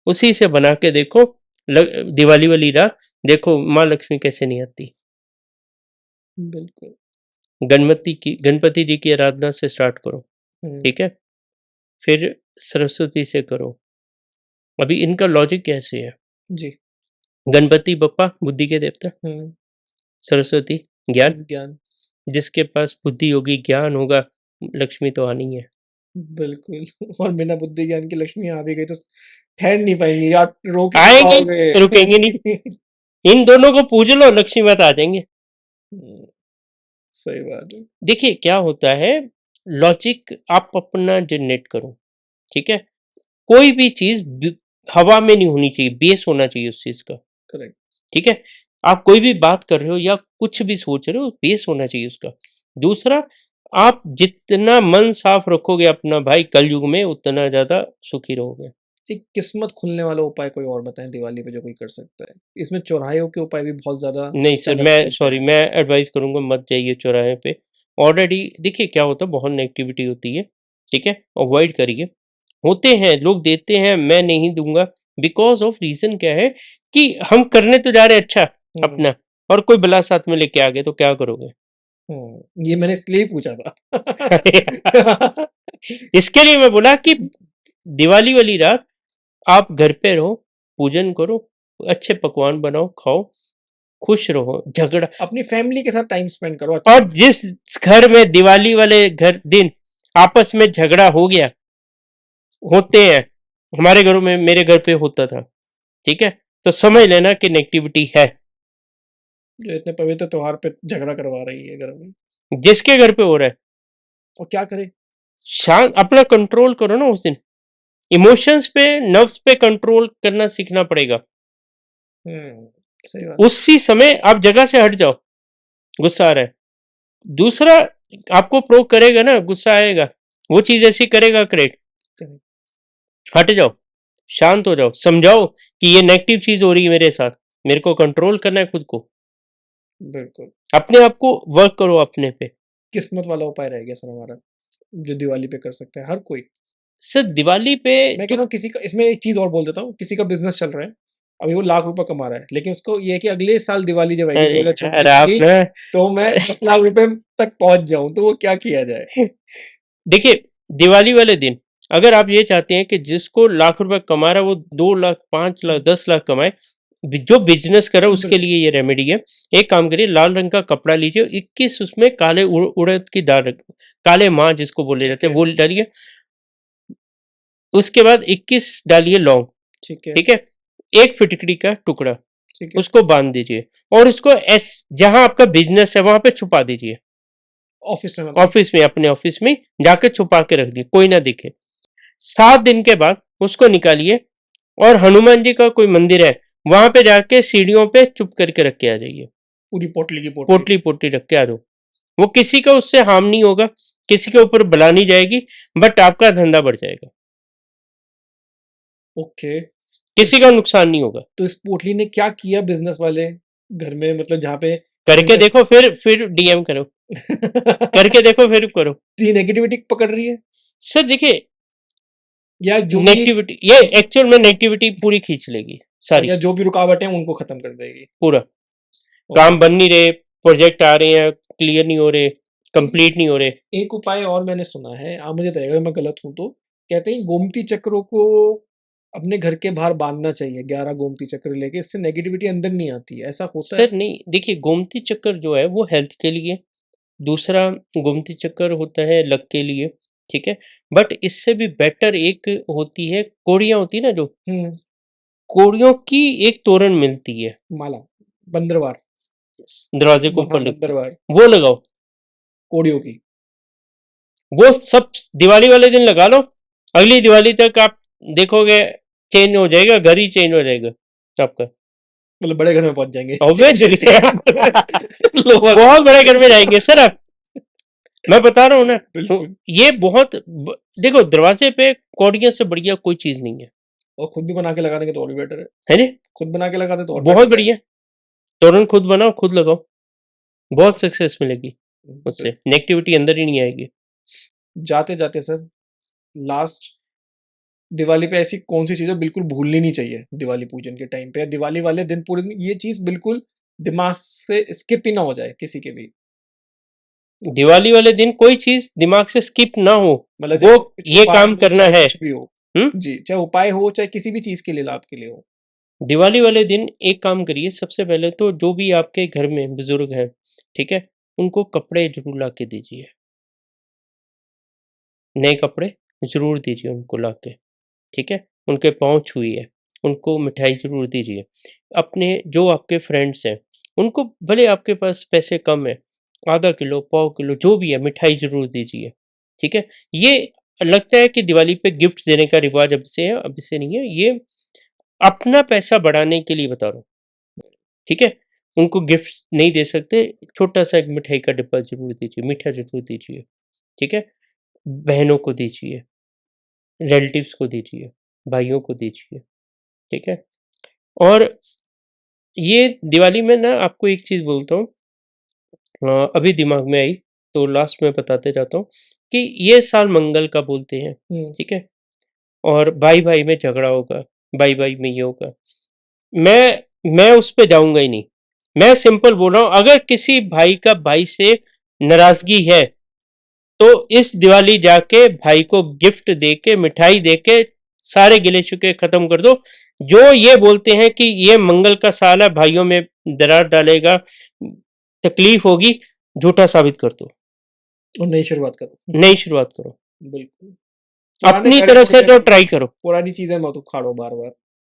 उसी से बना के देखो, दिवाली वाली रात देखो माँ लक्ष्मी कैसे नहीं आती। बिल्कुल। गणपति जी की आराधना से स्टार्ट करो। हम्म। ठीक है, फिर सरस्वती से करो। अभी इनका लॉजिक कैसे है? जी। गणपति बप्पा बुद्धि के देवता, हम्म। सरस्वती ज्ञान, ज्ञान। जिसके पास बुद्धि होगी, ज्ञान होगा, लक्ष्मी तो आनी है। बिल्कुल। और बिना बुद्धि ज्ञान की लक्ष्मी आ भी गई तो ठहर नहीं पाएंगी, या रोक ही नहीं आएंगी, रुकेंगे नहीं। पाओगे। इन दोनों को पूज लो, लक्ष्मी माता आ जाएंगे। हम्म, सही बात है। देखिए क्या होता है, लॉजिक आप अपना जनरेट करो। ठीक है, कोई भी चीज हवा में नहीं होनी चाहिए, बेस होना चाहिए उस चीज का। करेक्ट। ठीक है, आप कोई भी बात कर रहे हो या कुछ भी सोच रहे हो, बेस होना चाहिए उसका। दूसरा, आप जितना मन साफ रखोगे अपना भाई कलयुग में, उतना ज्यादा सुखी रहोगे। एक किस्मत खुलने वाला उपाय कोई और बताएं दिवाली पे जो कोई कर सकता है। इसमें चौराहे के उपाय भी बहुत ज्यादा नहीं सर, चैनल मैं बोलते सॉरी, हैं। मैं एडवाइस करूंगा मत जाइए चौराहे पे। ऑलरेडी देखिए क्या होता है, बहुत नेगेटिविटी होती है। ठीक है, अवॉइड करिए। होते हैं लोग देते हैं, मैं नहीं दूंगा। बिकॉज ऑफ रीजन क्या है कि हम करने तो जा रहे हैं अच्छा हम्म। अपना, और कोई बला साथ में लेके आ गए तो क्या करोगे? ये मैंने इसलिए ही पूछा था। इसके लिए मैं बोला कि दिवाली वाली रात आप घर पे रहो, पूजन करो, अच्छे पकवान बनाओ, खाओ, खुश रहो, झगड़ा। अपनी फैमिली के साथ टाइम स्पेंड करो और अच्छा से। जिस घर में दिवाली वाले घर दिन आपस में झगड़ा हो गया, होते हैं, हमारे घरों में, मेरे घर पे होता था। ठीक है, तो समझ लेना कि नेगेटिविटी है। जो इतने पवित्र त्योहार पे झगड़ा करवा रही है घर में। जिसके घर पे हो रहा है, और क्या करे। शांत, अपना कंट्रोल करो ना उस दिन। इमोशंस पे, नर्व्स पे कंट्रोल करना सीखना पड़ेगा। सही बात। उसी समय आप जगह से हट जाओ, गुस्सा आ रहा है, दूसरा आपको प्रोक करेगा ना, गुस्सा आएगा, वो चीज ऐसी करेगा, क्रिएट, करेक्ट। हट जाओ, शांत हो जाओ, समझाओ कि ये नेगेटिव चीज हो रही है मेरे साथ, मेरे को कंट्रोल करना है खुद को, बिल्कुल। अपने आप को वर्क करो अपने पे। किस्मत वाला उपाय रह गया सर हमारा, जो दिवाली पे कर सकते हैं हर कोई। सर दिवाली पे मैं कह जो, रहा हूँ किसी का, इसमें एक चीज और बोल देता हूँ, किसी का बिजनेस चल रहा है, अभी वो लाख रुपए कमा रहा है, लेकिन उसको ये है कि अगले साल दिवाली जब आएगी अरे दो हजार यार छब्बीस आप की, ना, तो मैं 10 लाख रुपए तक पहुंच जाऊं, तो वो क्या किया जाए। देखिए दिवाली वाले दिन अगर आप ये चाहते हैं कि जिसको लाख रुपए कमा रहा है वो 2 लाख, 5 लाख, 10 लाख कमाए, जो बिजनेस कर रहा है उसके बिल्कुल। लिए ये रेमेडी है। एक काम करिए, लाल रंग का कपड़ा लीजिए, 21 उसमें काले उड़द की दाल काले माँ जिसको बोले ठीक जाते हैं है। वो डालिए। उसके बाद 21 डालिए लौंग। ठीक है। ठीक है, एक फिटकड़ी का टुकड़ा, ठीक है। उसको बांध दीजिए, और उसको जहां आपका बिजनेस है वहां पे छुपा दीजिए। ऑफिस में मतलब। ऑफिस में, अपने ऑफिस में जाके छुपा के रख दिए, कोई ना दिखे। 7 दिन के बाद उसको निकालिए, और हनुमान जी का कोई मंदिर है वहां पे जाके सीढ़ियों पे चुप करके रख के आ जाइए। पूरी पोटली की पोटली। पोटली पोटली रख के आ जाओ, वो किसी का उससे हार्म नहीं होगा, किसी के ऊपर बला नहीं जाएगी, बट आपका धंधा बढ़ जाएगा, ओके। तो किसी का नुकसान नहीं होगा। तो इस पोटली ने क्या किया बिजनेस वाले घर में, मतलब जहाँ पे करके बिजनेस। देखो, फिर डीएम करो, करके देखो फिर करो। ये नेगेटिविटी पकड़ रही है, सर देखिए, या जो भी, नेगेटिविटी ये एक्चुअल में नेगेटिविटी पूरी खींच लेगी सारी, या जो भी रुकावट है उनको खत्म कर देगी। पूरा। ओके। काम बन नहीं रहे, प्रोजेक्ट आ रहे हैं क्लियर नहीं हो रहे, कंप्लीट नहीं हो रहे। एक उपाय और मैंने सुना है, आप मुझे बताइएगा अगर मैं गलत हूं तो, कहते हैं गोमती चक्रों को अपने घर के बाहर बांधना चाहिए, 11 गोमती चक्र लेके, इससे नेगेटिविटी अंदर नहीं आती है, ऐसा होता है। सर नहीं, देखिए गोमती चक्कर जो है वो हेल्थ के लिए, दूसरा गोमती चक्कर होता है लक के लिए, ठीक है। बट इससे भी बेटर एक होती है, कोड़ियाँ होती है ना जो, कोड़ियों की एक तोरण मिलती है, माला, बंदरवार, दरवाजे के ऊपर हाँ लगती है, बंदरवार, वो लगाओ। कोड़ियों की। वो सब दिवाली वाले दिन लगा लो, अगली दिवाली तक आप देखोगे चेंज हो जाएगा, घर ही चेंज हो जाएगा आपका। मतलब बड़े घर में पहुंच जाएंगे। Obviously lower. बहुत बड़े घर में जाएंगे सर आप, मैं बता रहा हूँ ना। बिल्कुल। ये बहुत देखो, दरवाजे पे कौड़ियों से बढ़िया कोई चीज नहीं है। और खुद भी बना के लगा देंगे तो और भी बेटर है। है जी, खुद बना के लगा दे तो और बहुत बेटर है। बढ़िया। तोरण खुद बनाओ, खुद लगाओ, बहुत सक्सेस मिलेगी उससे, फिर नेगेटिविटी अंदर ही नहीं आएगी। जाते जाते सर, लास्ट दिवाली पे ऐसी कौन सी चीजें बिल्कुल भूलनी नहीं चाहिए दिवाली पूजन के टाइम पे, या दिवाली वाले दिन पूरे दिन ये चीज बिल्कुल दिमाग से स्किप ही ना हो जाए किसी के भी। दिवाली वाले दिन कोई चीज दिमाग से स्किप ना हो, मतलब वो चाहे ये उपाय काम हो करना चाहे है। कुछ भी हो। जी, चाहे उपाय हो चाहे किसी भी चीज के लिए लाभ के लिए हो। दिवाली वाले दिन एक काम करिए, सबसे पहले तो जो भी आपके घर में बुजुर्ग हैं, ठीक है, उनको कपड़े जरूर ला के दीजिए, नए कपड़े जरूर दीजिए उनको ला के, ठीक है। उनके पाँव छुइए, उनको मिठाई जरूर दीजिए। अपने जो आपके फ्रेंड्स हैं, उनको भले आपके पास पैसे कम है, आधा किलो पाव किलो जो भी है मिठाई जरूर दीजिए, ठीक है। ये लगता है कि दिवाली पे गिफ्ट देने का रिवाज अब से है, अब से नहीं है ये, अपना पैसा बढ़ाने के लिए बता रहा हूँ, ठीक है। उनको गिफ्ट नहीं दे सकते, छोटा सा एक मिठाई का डिब्बा जरूर दीजिए, मीठा जरूर दीजिए, ठीक है। बहनों को दीजिए, रिलेटिव्स को दीजिए, भाइयों को दीजिए, ठीक है। और ये दिवाली में ना आपको एक चीज बोलता हूँ, अभी दिमाग में आई तो लास्ट में बताते जाता हूँ कि ये साल मंगल का बोलते हैं, ठीक है। और भाई भाई में झगड़ा होगा, भाई भाई में ये होगा, मैं उस पे जाऊंगा ही नहीं। मैं सिंपल बोल रहा हूं, अगर किसी भाई का भाई से नाराजगी है तो इस दिवाली जाके भाई को गिफ्ट देके मिठाई देके सारे गिले शिकवे खत्म कर दो। जो ये बोलते हैं कि ये मंगल का साल है, भाइयों में दरार डालेगा, तकलीफ होगी, झूठा साबित कर दो, और नई शुरुआत करो। नई शुरुआत करो, बिल्कुल। पुराने अपनी गड़े तरफ से तो पुराने ट्राई करो, पुरानी चीजें मत उखाड़ो बार बार।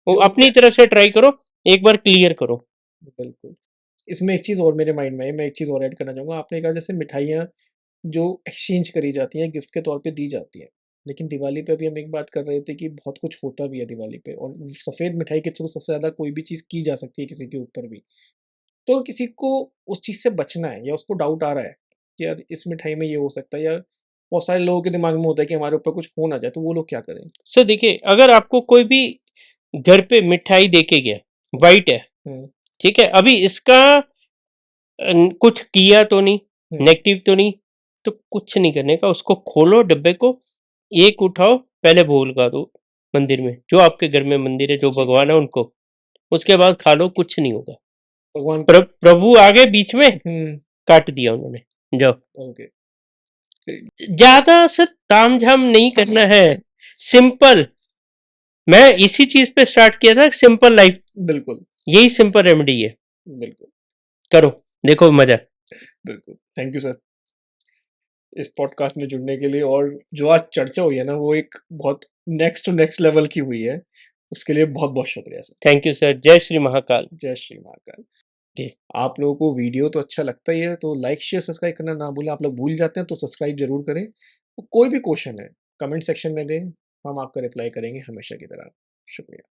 वो जो अपनी तरफ से ट्राई करो, एक बार क्लियर करो। बिल्कुल। इसमें एक चीज और मेरे माइंड में है, मैं एक चीज और ऐड करना चाहूंगा। आपने कहा जैसे मिठाइयाँ जो एक्सचेंज करी जाती हैं, गिफ्ट के तौर पे दी जाती हैं, लेकिन दिवाली पे अभी हम एक बात कर रहे थे कि बहुत कुछ होता भी है दिवाली पे, और सफेद मिठाई के थ्रू सबसे ज्यादा कोई भी चीज की जा सकती है किसी के ऊपर भी। तो किसी को उस चीज से बचना है, या उसको डाउट आ रहा है कि यार इस मिठाई में ये हो सकता है, या बहुत सारे लोगों के दिमाग में होता है कि हमारे ऊपर कुछ हो ना जाए, तो वो लोग क्या करें? सर देखिए, अगर आपको कोई भी घर पे मिठाई देके गया, वाइट है, हम्म। ठीक है, अभी इसका कुछ किया तो नहीं, हम्म। नेगेटिव तो नहीं, तो कुछ नहीं करने का, उसको खोलो डब्बे को, एक उठाओ, पहले भोग लगा दो मंदिर में, जो आपके घर में मंदिर है, जो जी। भगवान है उनको, उसके बाद खा लो, कुछ नहीं होगा। भगवान को। प्रभु आगे बीच में हम्म। काट दिया उन्होंने, जाओ। ओके। ज्यादा सर तामझाम नहीं करना है, सिंपल। मैं इसी चीज पे स्टार्ट किया था, सिंपल लाइफ, बिल्कुल। यही सिंपल रेमेडी है, बिल्कुल। करो, देखो मजा। बिल्कुल, थैंक यू सर इस पॉडकास्ट में जुड़ने के लिए। और जो आज चर्चा हुई है ना, वो एक बहुत नेक्स्ट टू नेक्स्ट लेवल की हुई है। उसके लिए बहुत बहुत शुक्रिया सर। थैंक यू सर, जय श्री महाकाल। जय श्री महाकाल। Okay. आप लोगों को वीडियो तो अच्छा लगता ही है, तो लाइक शेयर सब्सक्राइब करना ना भूलें। आप लोग भूल जाते हैं तो सब्सक्राइब जरूर करें। तो कोई भी क्वेश्चन है कमेंट सेक्शन में दें, हम आपका रिप्लाई करेंगे हमेशा की तरह। शुक्रिया।